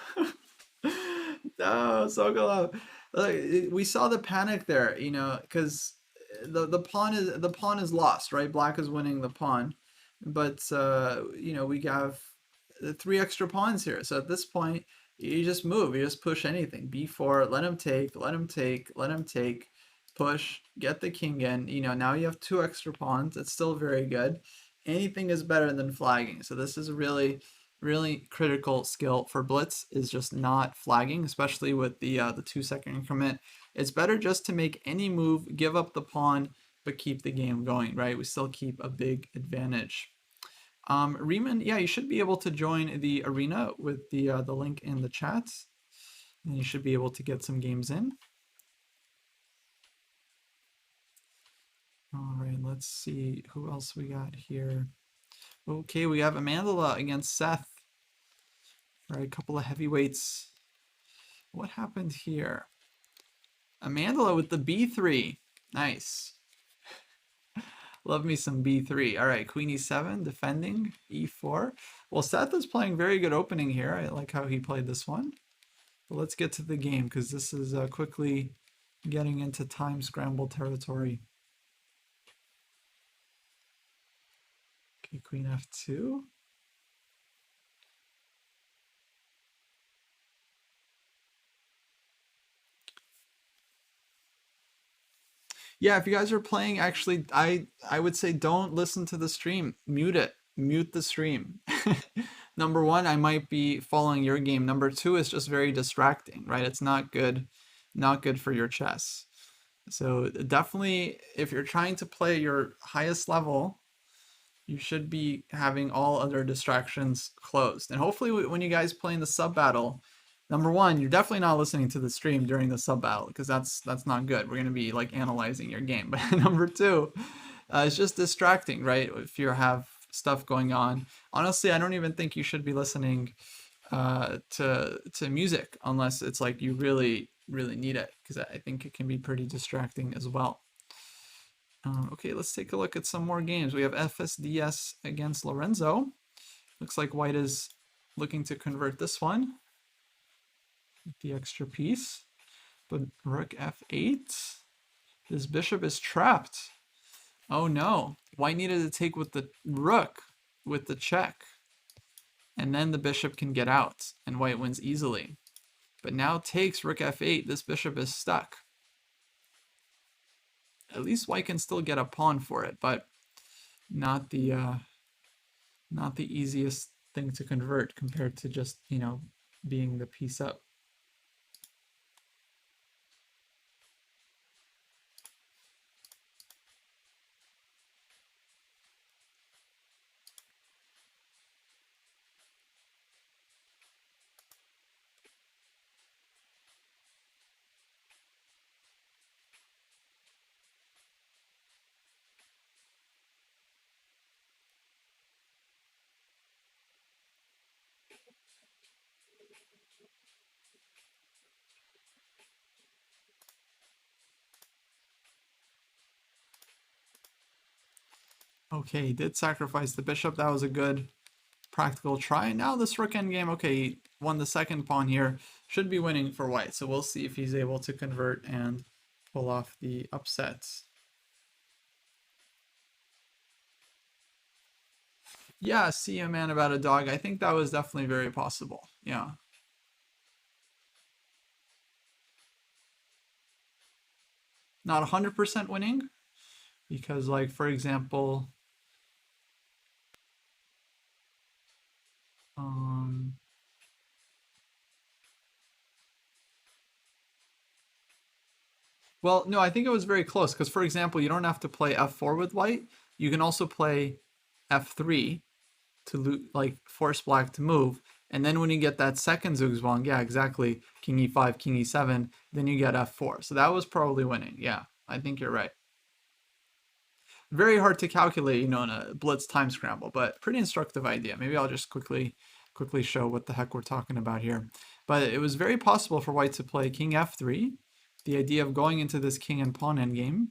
No, Sokolov. We saw the panic there, you know, because the pawn is lost, right? Black is winning the pawn, but you know, we have the 3 extra pawns here. So at this point, you just move, you just push anything. b4, let him take, let him take, let him take, push, get the king in. You know, now you have 2 extra pawns. It's still very good. Anything is better than flagging. So this is a really critical skill for blitz, is just not flagging, especially with the 2-second increment. It's better just to make any move, give up the pawn, but keep the game going, right? We still keep a big advantage. Riemann, yeah, you should be able to join the arena with the link in the chat, and you should be able to get some games in. All right, let's see who else we got here. Okay, we have Amandla against Seth. All right, a couple of heavyweights. What happened here? Amandla with the b3. Nice. Love me some b3. All right, queen e7, defending, e4. Well, Seth is playing very good opening here. I like how he played this one. But let's get to the game, because this is quickly getting into time scramble territory. Okay, queen f2. Yeah, if you guys are playing, actually, I would say don't listen to the stream. Mute it. Mute the stream. Number one, I might be following your game. Number two, it's just very distracting, right? It's not good for your chess. So definitely, if you're trying to play your highest level, you should be having all other distractions closed. And hopefully when you guys play in the sub battle, number one, you're definitely not listening to the stream during the sub battle, because that's not good. We're going to be like analyzing your game. But number two, it's just distracting, right? If you have stuff going on. Honestly, I don't even think you should be listening to music unless it's like you really need it, because I think it can be pretty distracting as well. Okay, let's take a look at some more games. We have FSDS against Lorenzo. Looks like white is looking to convert this one with the extra piece. But rook f8. This bishop is trapped. Oh no. White needed to take with the rook with the check. and then the bishop can get out, and white wins easily. But now takes rook f8, this bishop is stuck. At least white can still get a pawn for it, but not the easiest thing to convert compared to just, you know, being the piece up. Okay, he did sacrifice the bishop. That was a good practical try. Now this rook endgame, okay, he won the second pawn here. Should be winning for white. So we'll see if he's able to convert and pull off the upsets. Yeah, see a man about a dog. I think that was definitely very possible. Yeah. Not 100% winning because, like, for example, well, no, I think it was very close because, for example, you don't have to play f4 with white. You can also play f3 to like force black to move. And then when you get that second Zugzwang, yeah, exactly, king e5, king e7, then you get f4. So that was probably winning. Yeah, I think you're right. Very hard to calculate, you know, in a blitz time scramble, but pretty instructive idea. Maybe I'll just quickly show what the heck we're talking about here. But it was very possible for white to play king f3, the idea of going into this king and pawn endgame,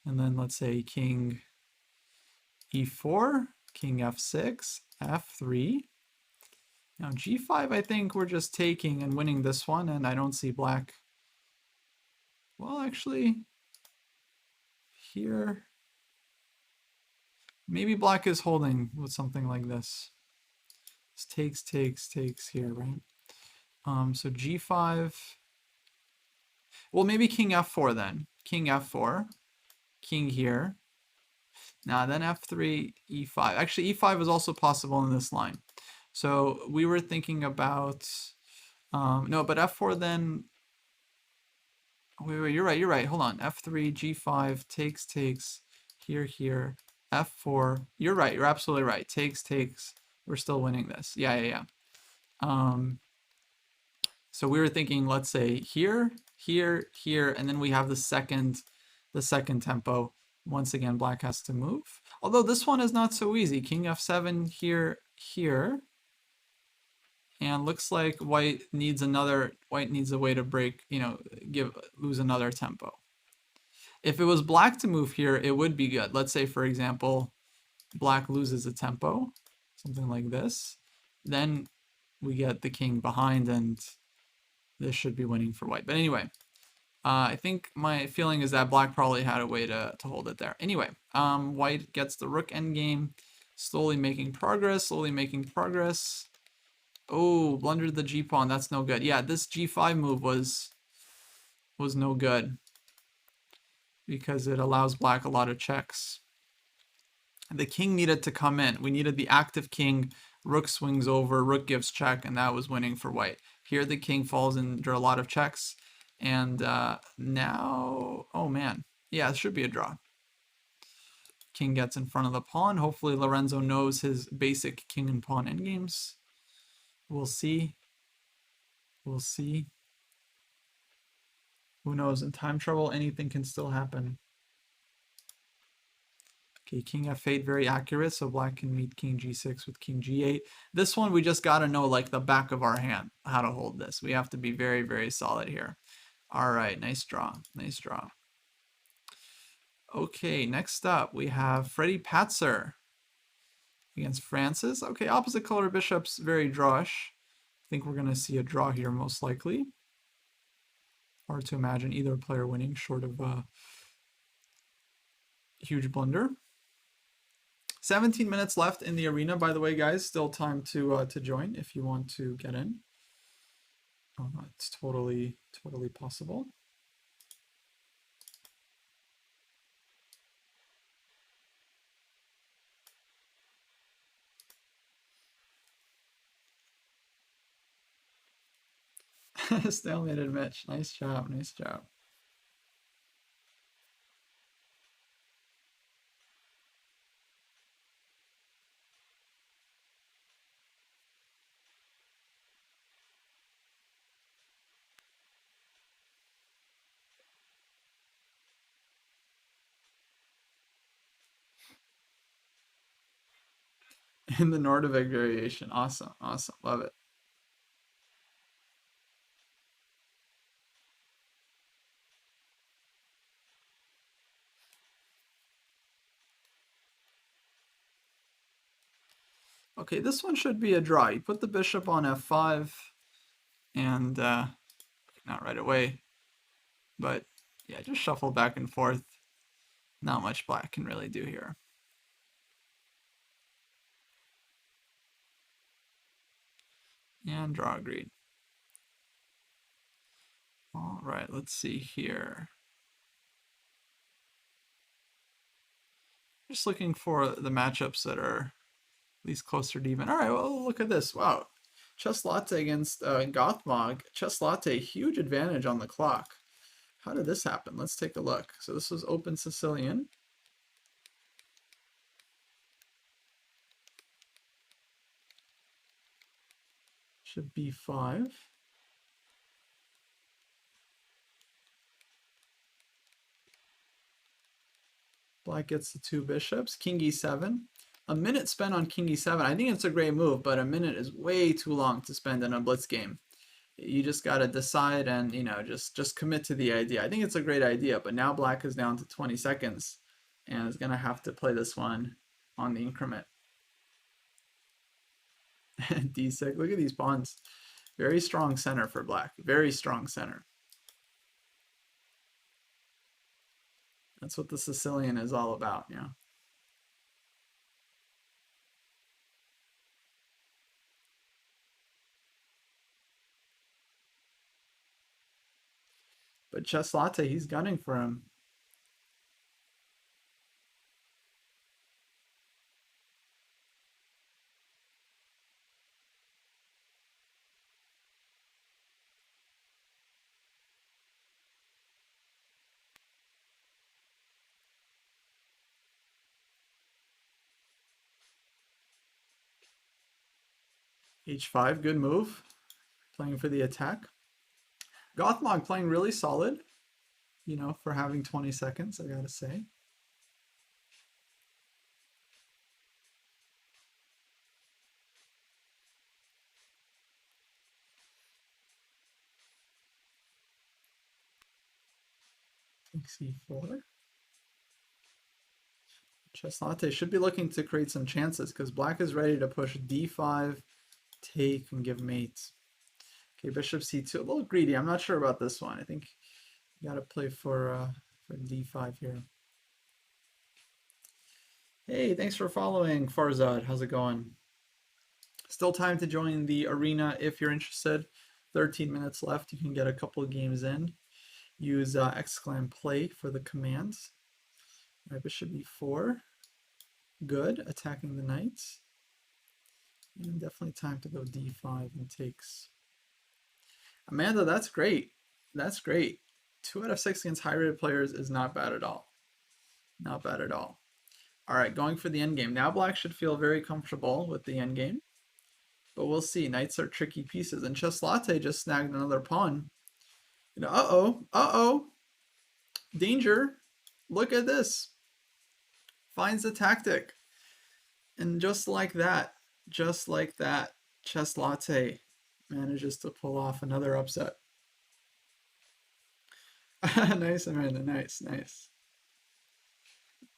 and then let's say king e4, king f6, f3. Now g5, I think we're just taking and winning this one, and I don't see black. Well, actually, here, maybe black is holding with something like this. This takes here, right? So g5. Well, maybe king f4 then. King f4, king here. Now then f3, e5. Actually, e5 is also possible in this line. So we were thinking about, no, but f4 then, wait, you're right, hold on. f3, g5, takes, here, f4. You're right, you're absolutely right. Takes. We're still winning this. Yeah. So we were thinking, let's say here, and then we have the second tempo. Once again, black has to move. Although this one is not so easy. King f7 here. And looks like white needs a way to break, you know, lose another tempo. If it was black to move here, it would be good. Let's say, for example, black loses a tempo, something like this. Then we get the king behind, and this should be winning for white. But anyway, I think my feeling is that black probably had a way to hold it there. Anyway, white gets the rook endgame, slowly making progress. Oh, blundered the g-pawn. That's no good. Yeah, this g5 move was no good because it allows black a lot of checks. The king needed to come in. We needed the active king. Rook swings over, rook gives check, and that was winning for white. Here the king falls under a lot of checks. And now, oh man, yeah, it should be a draw. King gets in front of the pawn. Hopefully Lorenzo knows his basic king and pawn endgames. We'll see. We'll see. Who knows? In time trouble, anything can still happen. Okay, king f8, very accurate, so black can meet king g6 with king g8. This one, we just got to know, like, the back of our hand, how to hold this. We have to be very, very solid here. All right, nice draw. Nice draw. Okay, next up, we have Freddie Patzer against Francis. Okay, opposite color bishops, very drawish. I think we're going to see a draw here, most likely. Hard to imagine either player winning, short of a huge blunder. 17 minutes left in the arena, by the way, guys. Still time to join if you want to get in. It's totally possible. Stalemated Mitch. Nice job. Nice job. In the Nordvik variation. Awesome. Awesome. Love it. Okay, this one should be a draw. You put the bishop on f5 and not right away, but yeah, just shuffle back and forth. Not much black can really do here. And draw agreed. All right, let's see here. Just looking for the matchups that are at least closer to even. All right, well, look at this. Wow. Chess Latte against Gothmog. Chess Latte, huge advantage on the clock. How did this happen? Let's take a look. So this was open Sicilian. Should b5. Black gets the two bishops. King e7. A minute spent on King e7. I think it's a great move, but a minute is way too long to spend in a blitz game. You just got to decide and, you know, just commit to the idea. I think it's a great idea, but now black is down to 20 seconds and is going to have to play this one on the increment. d6. Look at these pawns. Very strong center for black. Very strong center. That's what the Sicilian is all about, yeah. But Chess Latte, he's gunning for him. h5, good move. Playing for the attack. Gothmog playing really solid, you know, for having 20 seconds, I gotta say. c4. Chess Latte should be looking to create some chances because black is ready to push d5, take, and give mate. Okay, bishop c2, a little greedy. I'm not sure about this one. I think you gotta play for d5 here. Hey, thanks for following, Farzad. How's it going? Still time to join the arena if you're interested. 13 minutes left. You can get a couple of games in. Use !play for the commands. All right, bishop e4. Good, attacking the knights. And definitely time to go d5 and takes. Amanda, that's great. That's great. 2 out of 6 against high-rated players is not bad at all. Not bad at all. All right, going for the endgame. Now black should feel very comfortable with the endgame. But we'll see. Knights are tricky pieces. And Chess Latte just snagged another pawn. You know, uh-oh. Danger. Look at this. Finds the tactic. And just like that, Chess Latte manages to pull off another upset. Nice, Amanda. Nice.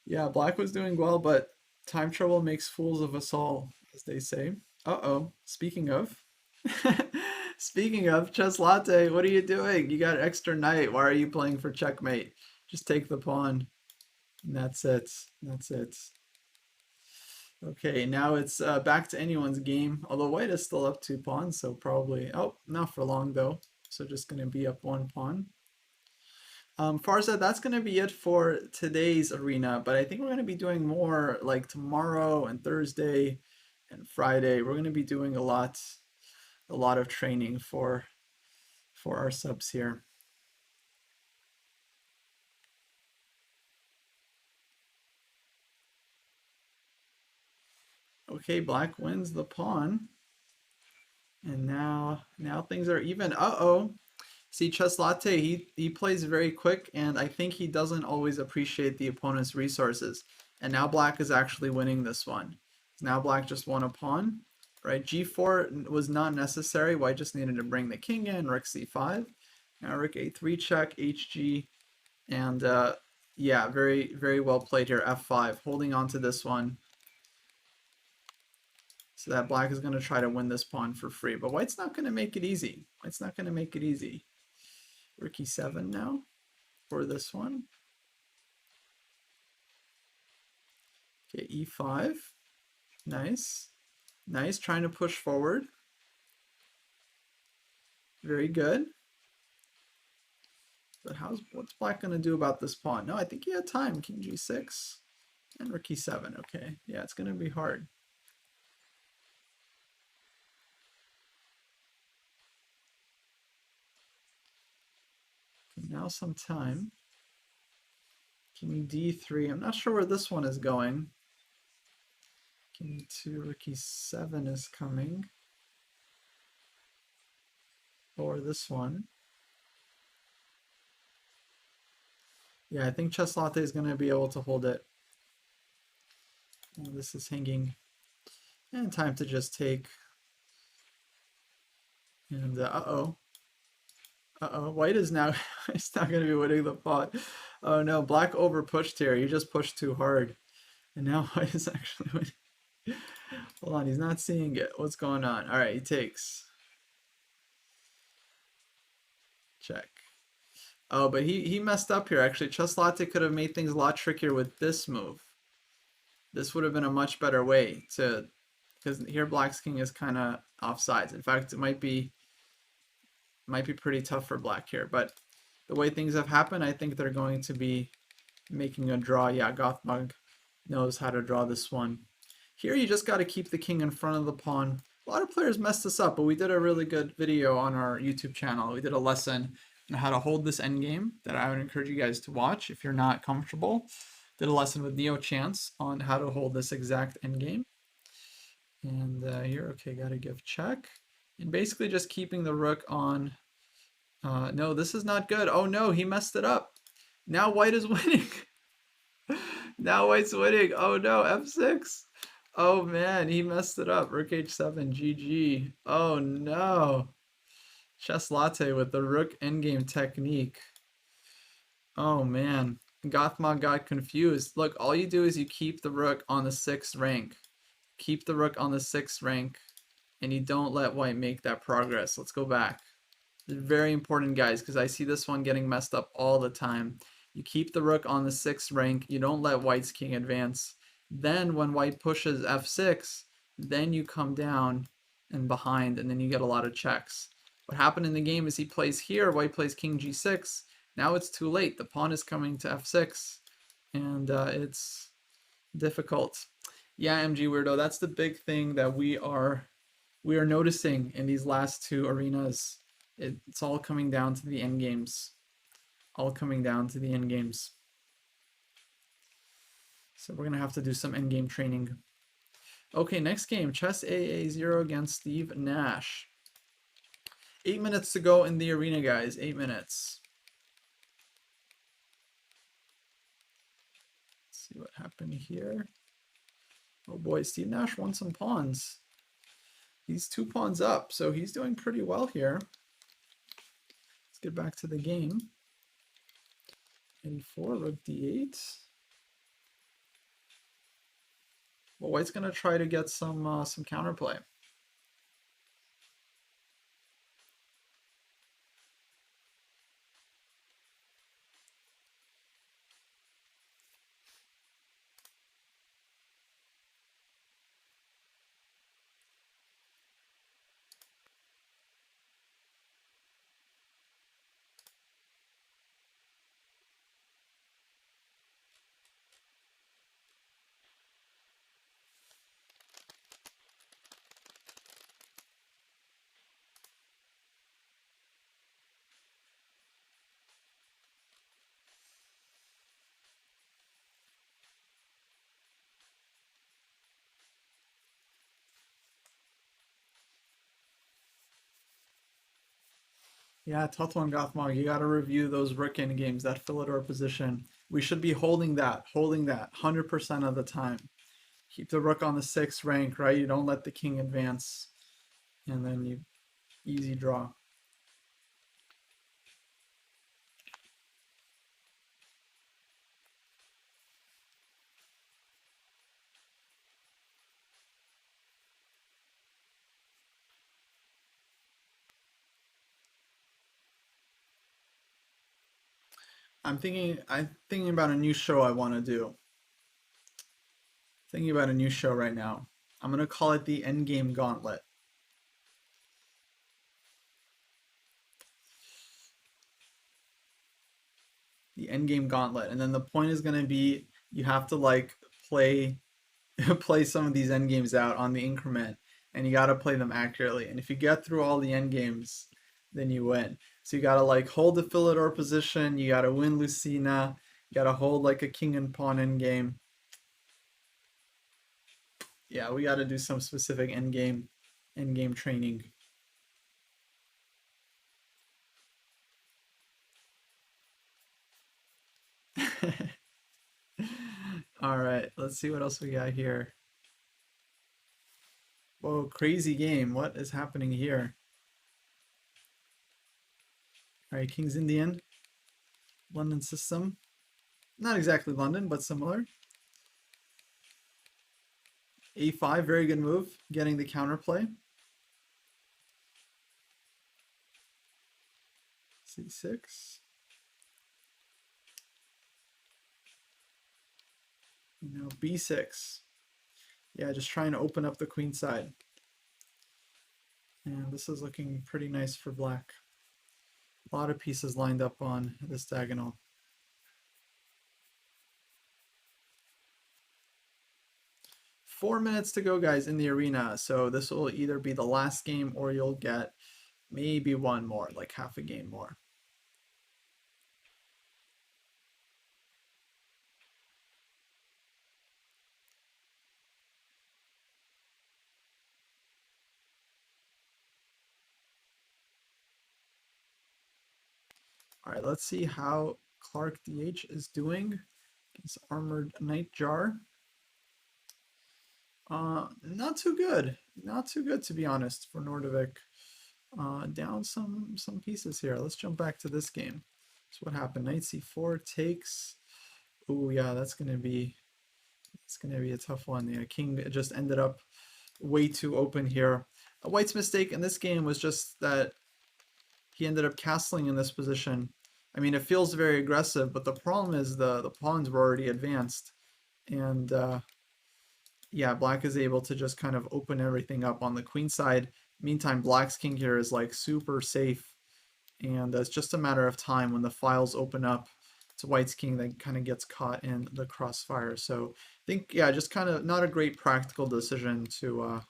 Yeah, black was doing well, but time trouble makes fools of us all, as they say. Uh-oh. Speaking of, Chess Latte, what are you doing? You got extra knight. Why are you playing for checkmate? Just take the pawn. And that's it. Okay, now it's back to anyone's game. Although white is still up 2 pawns, so probably... Oh, not for long though. So just going to be up 1 pawn. Farzad, that's going to be it for today's arena, but I think we're going to be doing more like tomorrow and Thursday and Friday. We're going to be doing a lot of training for our subs here. Okay, black wins the pawn. And now things are even. Uh-oh. See, Chess Latte, he plays very quick, and I think he doesn't always appreciate the opponent's resources. And now black is actually winning this one. Now black just won a pawn, right? G4 was not necessary. White just needed to bring the king in, rook c5. Now rook a3 check, hg, and yeah, very, very well played here, f5, holding on to this one. So that black is going to try to win this pawn for free, but white's not going to make it easy. White's not going to make it easy. Rook e7 now for this one. Okay, e5. Nice. Nice, trying to push forward. Very good. But what's black going to do about this pawn? No, I think he had time. King g6 and rook e7. Okay, yeah, it's going to be hard. Okay, now some time. King d3. I'm not sure where this one is going. King 2, rook e7 is coming. Or this one. Yeah, I think Chess Latte is going to be able to hold it. And this is hanging. And time to just take. And uh-oh. Uh-oh, white is now it's not going to be winning the pot. Oh no, black over pushed here. He just pushed too hard. And now white is actually winning. Hold on, he's not seeing it. What's going on? All right, he takes. Check. Oh, but he messed up here, actually. Chess Latte could have made things a lot trickier with this move. This would have been a much better way to... Because here black's king is kind of offsides. In fact, it might be pretty tough for black here, but the way things have happened, I think they're going to be making a draw. Yeah, Gothmog knows how to draw this one. Here you just got to keep the king in front of the pawn. A lot of players messed this up, but we did a really good video on our YouTube channel. We did a lesson on how to hold this endgame that I would encourage you guys to watch if you're not comfortable. Did a lesson with Neo Chance on how to hold this exact endgame. And here, okay, got to give check. And basically just keeping the rook on... no, this is not good. Oh no, he messed it up. Now white is winning. Now white's winning. Oh no, f6. Oh man, he messed it up. Rook h7, GG. Oh no. Chess Latte with the rook endgame technique. Oh man. Gothmog got confused. Look, all you do is you keep the rook on the 6th rank. Keep the rook on the 6th rank. And you don't let white make that progress. Let's go back. Very important, guys, because I see this one getting messed up all the time. You keep the rook on the 6th rank. You don't let white's king advance. Then when white pushes f6, then you come down and behind, and then you get a lot of checks. What happened in the game is he plays here, white plays king g6. Now it's too late. The pawn is coming to f6, and it's difficult. Yeah, MG Weirdo, that's the big thing that we are noticing in these last two arenas. It's all coming down to the end games. All coming down to the end games. So we're going to have to do some end game training. Okay, next game, Chess AA0 against Steve Nash. 8 minutes to go in the arena, guys. 8 minutes. Let's see what happened here. Oh boy, Steve Nash won some pawns. He's 2 pawns up, so he's doing pretty well here. Let's get back to the game. A4, rook d8. Well, white's going to try to get some counterplay. Yeah, Tutwan Gothmog, you got to review those rook end games, that Philidor position. We should be holding that 100% of the time. Keep the rook on the 6th rank, right? You don't let the king advance, and then you easy draw. I'm thinking about a new show I want to do. Thinking about a new show right now. I'm gonna call it the Endgame Gauntlet. The Endgame Gauntlet, and then the point is gonna be you have to like play play some of these end games out on the increment, and you gotta play them accurately. And if you get through all the end games, then you win. So you gotta like hold the Philidor position, you gotta win Lucina, you gotta hold like a king and pawn end game. Yeah, we gotta do some specific end game training. All right, let's see what else we got here. Whoa, crazy game. What is happening here? All right, King's Indian, London system. Not exactly London, but similar. A5, very good move, getting the counterplay. C6. Now B6. Yeah, just trying to open up the queen side. And this is looking pretty nice for black. A lot of pieces lined up on this diagonal. Four minutes to go, guys, in the arena. So this will either be the last game or you'll get maybe one more, like half a game more. All right, let's see how Clark DH is doing against Armored Nightjar. Not too good. Not too good, to be honest, for Nordovik. Down some pieces here. Let's jump back to this game. So what happened? Knight c4 takes. Oh yeah, it's gonna be a tough one. Yeah, king just ended up way too open here. White's mistake in this game was just that he ended up castling in this position. I mean, it feels very aggressive, but the problem is the pawns were already advanced, and yeah, black is able to just kind of open everything up on the queen side. Meantime, black's king here is like super safe, and it's just a matter of time when the files open up to white's king that kind of gets caught in the crossfire. So I think, yeah, just kind of not a great practical decision to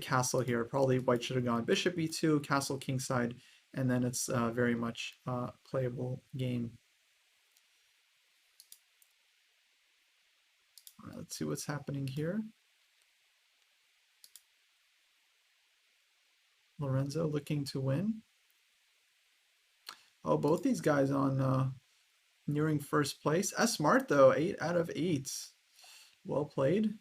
castle here. Probably white should have gone bishop e2, castle kingside, and then it's very much playable game. All right, let's see what's happening here. Lorenzo looking to win. Oh, both these guys on nearing first place. S Smart though, 8 out of 8. Well played.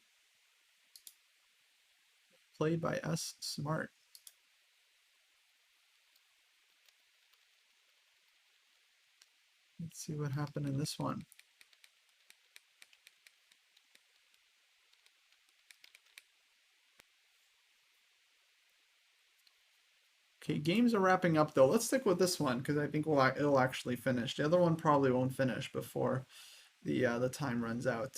Played by S Smart. Let's see what happened in this one. Okay, games are wrapping up though. Let's stick with this one because I think it'll actually finish. The other one probably won't finish before the time runs out.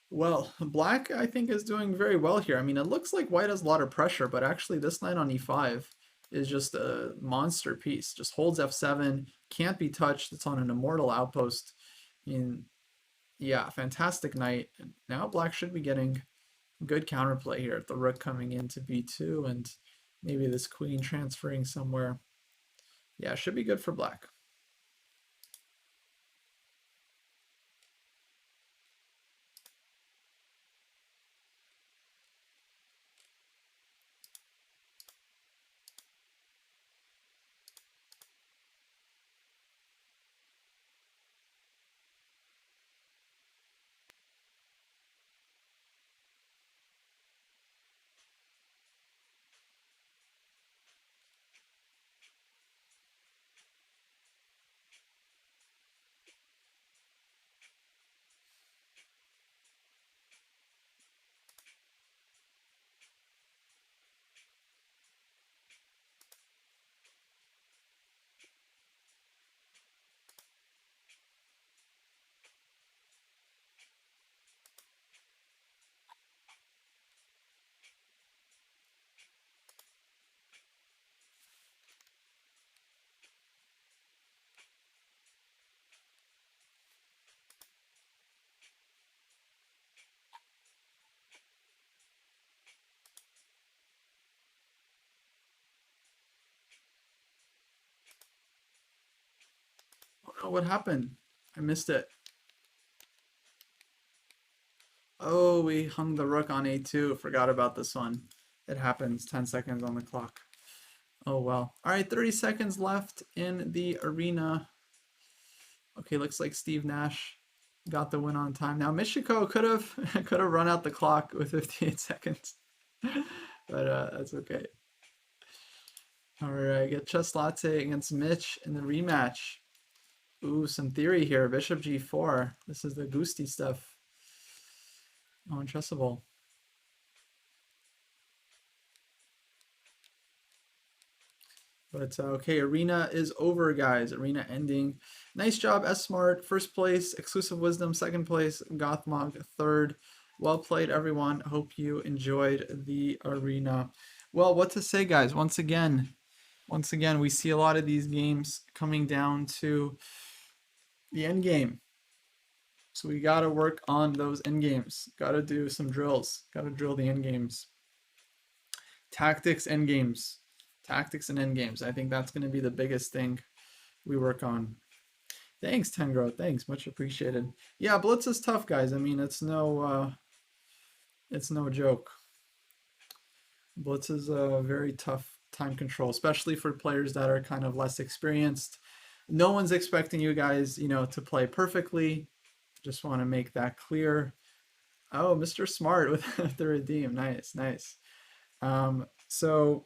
Well, black I think is doing very well here. I mean, it looks like white has a lot of pressure, but actually this knight on e5 is just a monster piece. Just holds f7, can't be touched. It's on an immortal outpost. In yeah, fantastic knight. Now black should be getting good counterplay here. The rook coming into b2 and maybe this queen transferring somewhere. Yeah, should be good for black. Oh, what happened? I missed it. Oh, we hung the rook on a2. Forgot about this one. It happens. 10 seconds on the clock. Oh, well. All right, 30 seconds left in the arena. Okay, looks like Steve Nash got the win on time. Now, Michiko could have could have run out the clock with 58 seconds. But that's okay. All right, get Chess Latte against Mitch in the rematch. Ooh, some theory here. Bishop g4. This is the Gusti stuff. Untrustable. But okay, arena is over, guys. Arena ending. Nice job, S Smart. First place, Exclusive Wisdom. Second place, Gothmog. Third. Well played, everyone. Hope you enjoyed the arena. Well, what to say, guys? Once again, we see a lot of these games coming down to the end game. So we got to work on those end games. Got to do some drills. Got to drill the end games. Tactics, end games. Tactics and end games. I think that's going to be the biggest thing we work on. Thanks, Tengro. Thanks, much appreciated. Yeah, Blitz is tough, guys. I mean, it's no joke. Blitz is a very tough time control, especially for players that are kind of less experienced. No one's expecting you guys, you know, to play perfectly. Just want to make that clear. Oh, Mr. Smart with the redeem. Nice, nice. So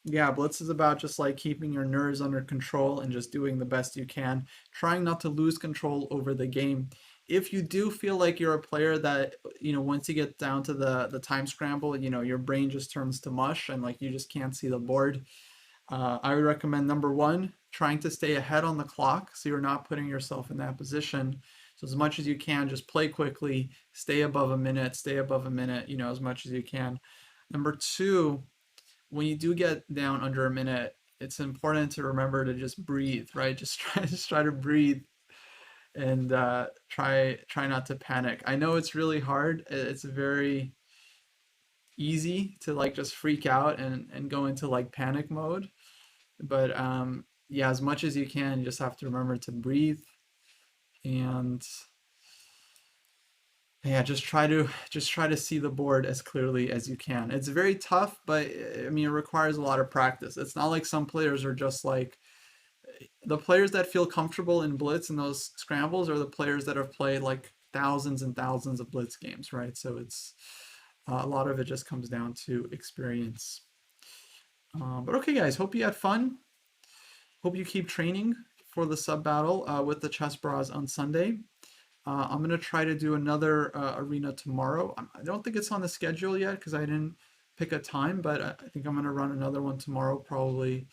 yeah, Blitz is about just like keeping your nerves under control and just doing the best you can, trying not to lose control over the game. If you do feel like you're a player that, you know, once you get down to the time scramble, you know, your brain just turns to mush and like you just can't see the board, I would recommend number one, trying to stay ahead on the clock so you're not putting yourself in that position. So as much as you can, just play quickly, stay above a minute, you know, as much as you can. Number two, when you do get down under a minute, it's important to remember to just breathe, right? Just try to breathe and try not to panic. I know it's really hard. It's very easy to like just freak out and go into like panic mode. But yeah, as much as you can, you just have to remember to breathe and yeah, just try to see the board as clearly as you can. It's very tough, but I mean, it requires a lot of practice. It's not like some players are just like the players that feel comfortable in blitz and those scrambles are the players that have played like thousands and thousands of blitz games, right? So it's a lot of it just comes down to experience. But okay, guys, hope you had fun. Hope you keep training for the sub battle with the Chess Bras on Sunday. I'm going to try to do another arena tomorrow. I don't think it's on the schedule yet because I didn't pick a time, but I think I'm going to run another one tomorrow, probably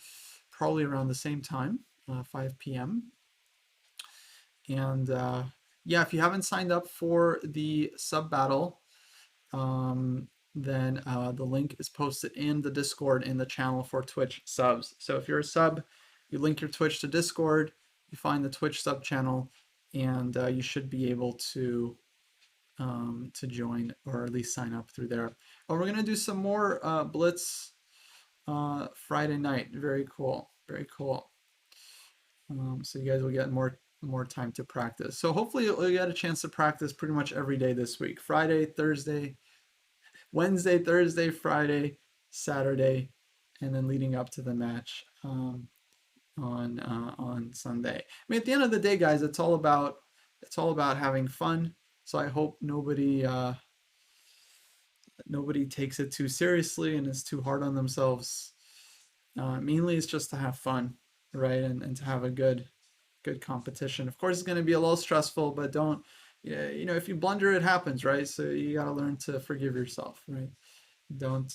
around the same time, 5 p.m. And yeah, if you haven't signed up for the sub battle, then the link is posted in the Discord in the channel for Twitch subs. So if you're a sub, you link your Twitch to Discord, you find the Twitch sub channel, and you should be able to join or at least sign up through there. Oh, we're gonna do some more Blitz Friday night. Very cool, very cool. So you guys will get more time to practice. So hopefully you'll get a chance to practice pretty much every day this week. Friday, Thursday, Wednesday, Thursday, Friday, Saturday, and then leading up to the match on Sunday. I mean, at the end of the day, guys, it's all about having fun. So I hope nobody takes it too seriously and is too hard on themselves. Mainly, it's just to have fun, right, and to have a good competition. Of course, it's going to be a little stressful, but don't, you know, if you blunder, it happens, right? So you got to learn to forgive yourself, right? Don't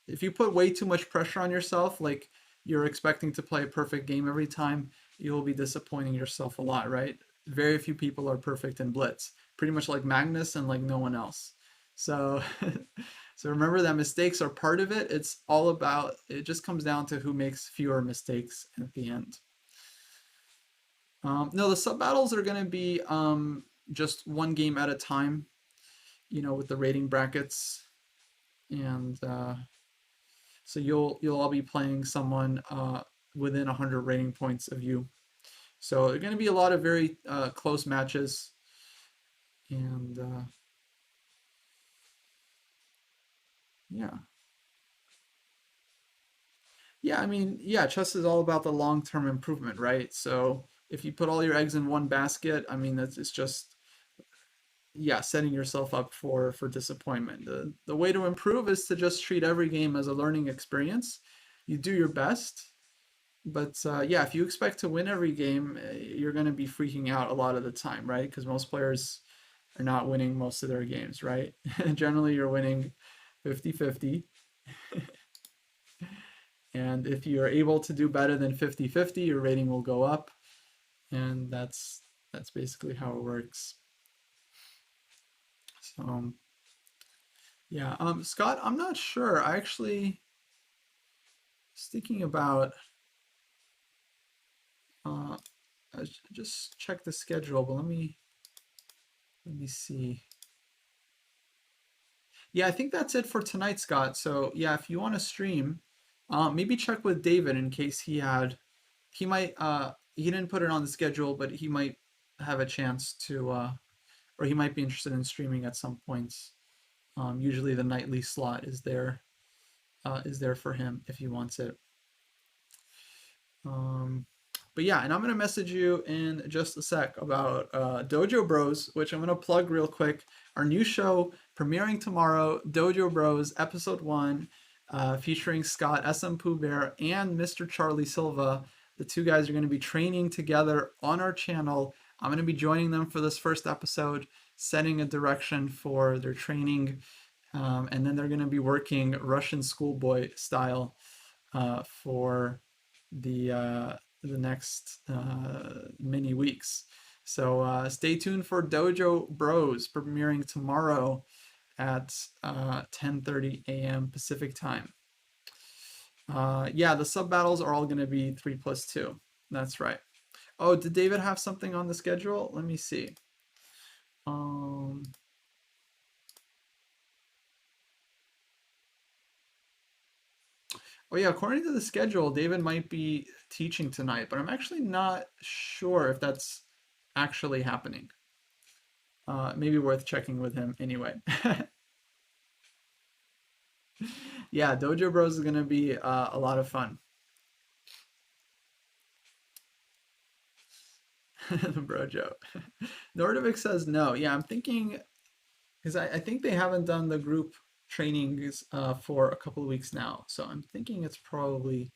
if you put way too much pressure on yourself, like you're expecting to play a perfect game every time, you'll be disappointing yourself a lot, right? Very few people are perfect in blitz, pretty much like Magnus and like no one else. So so remember that mistakes are part of it. It's all about, it just comes down to who makes fewer mistakes at the end. No, the sub battles are going to be just one game at a time, you know, with the rating brackets, and so you'll all be playing someone within 100 rating points of you. So there are going to be a lot of very close matches, and yeah. Yeah, I mean, yeah, chess is all about the long-term improvement, right? So if you put all your eggs in one basket, I mean, that's it's just yeah, setting yourself up for disappointment. The way to improve is to just treat every game as a learning experience. You do your best, but yeah, if you expect to win every game, you're going to be freaking out a lot of the time, right? Because most players are not winning most of their games, right? Generally, you're winning 50-50. And if you're able to do better than 50-50, your rating will go up. And that's basically how it works. So yeah, Scott, I'm not sure. I actually was thinking about uh, just check the schedule, but let me see. Yeah, I think that's it for tonight, Scott. So yeah, if you want to stream, maybe check with David in case he might he didn't put it on the schedule, but he might have a chance to or he might be interested in streaming at some points. Usually the nightly slot is there for him if he wants it. Um, but yeah, and I'm gonna message you in just a sec about Dojo Bros, which I'm gonna plug real quick. Our new show premiering tomorrow, Dojo Bros, episode 1, featuring Scott SM Pooh Bear and Mr. Charlie Silva. The two guys are gonna be training together on our channel. I'm gonna be joining them for this first episode, setting a direction for their training, and then they're gonna be working Russian schoolboy style for the next many weeks. So stay tuned for Dojo Bros premiering tomorrow at 10:30 a.m. Pacific time. Yeah, the sub battles are all going to be 3+2. That's right. Oh, did David have something on the schedule? Let me see. Um, oh yeah, according to the schedule, David might be teaching tonight, but I'm actually not sure if that's actually happening. Maybe worth checking with him anyway. Yeah, Dojo Bros is gonna be a lot of fun. The Brojo. Nordovic says no. Yeah, I'm thinking because I think they haven't done the group trainings for a couple of weeks now, so I'm thinking it's probably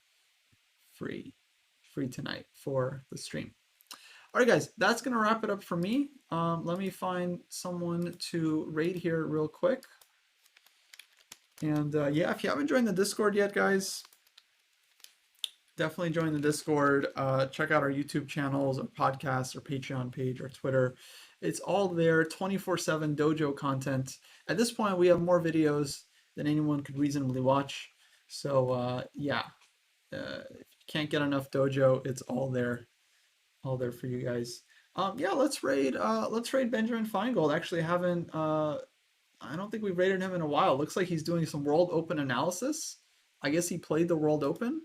free, free tonight for the stream. All right, guys, that's gonna wrap it up for me. Let me find someone to raid here real quick. And yeah, if you haven't joined the Discord yet, guys, definitely join the Discord. Check out our YouTube channels, our podcasts, our Patreon page, our Twitter. It's all there, 24/7 dojo content. At this point, we have more videos than anyone could reasonably watch. So yeah, if you can't get enough dojo, it's all there for you guys. Yeah, let's raid Benjamin Feingold. Actually, I don't think we've raided him in a while. Looks like he's doing some World Open analysis. I guess he played the World Open.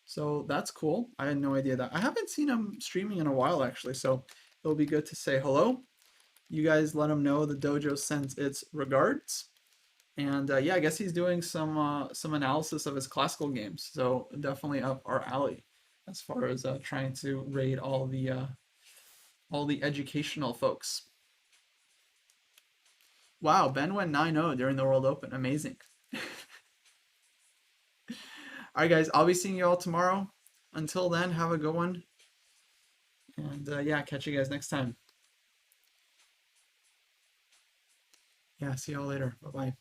So that's cool. I had no idea that. I haven't seen him streaming in a while actually, so it'll be good to say hello. You guys let him know the dojo sends its regards. And yeah, I guess he's doing some analysis of his classical games. So definitely up our alley as far as trying to raid all the educational folks. Wow, Ben went 9-0 during the World Open. Amazing. All right, guys, I'll be seeing you all tomorrow. Until then, have a good one. And yeah, catch you guys next time. Yeah, see y'all later. Bye-bye.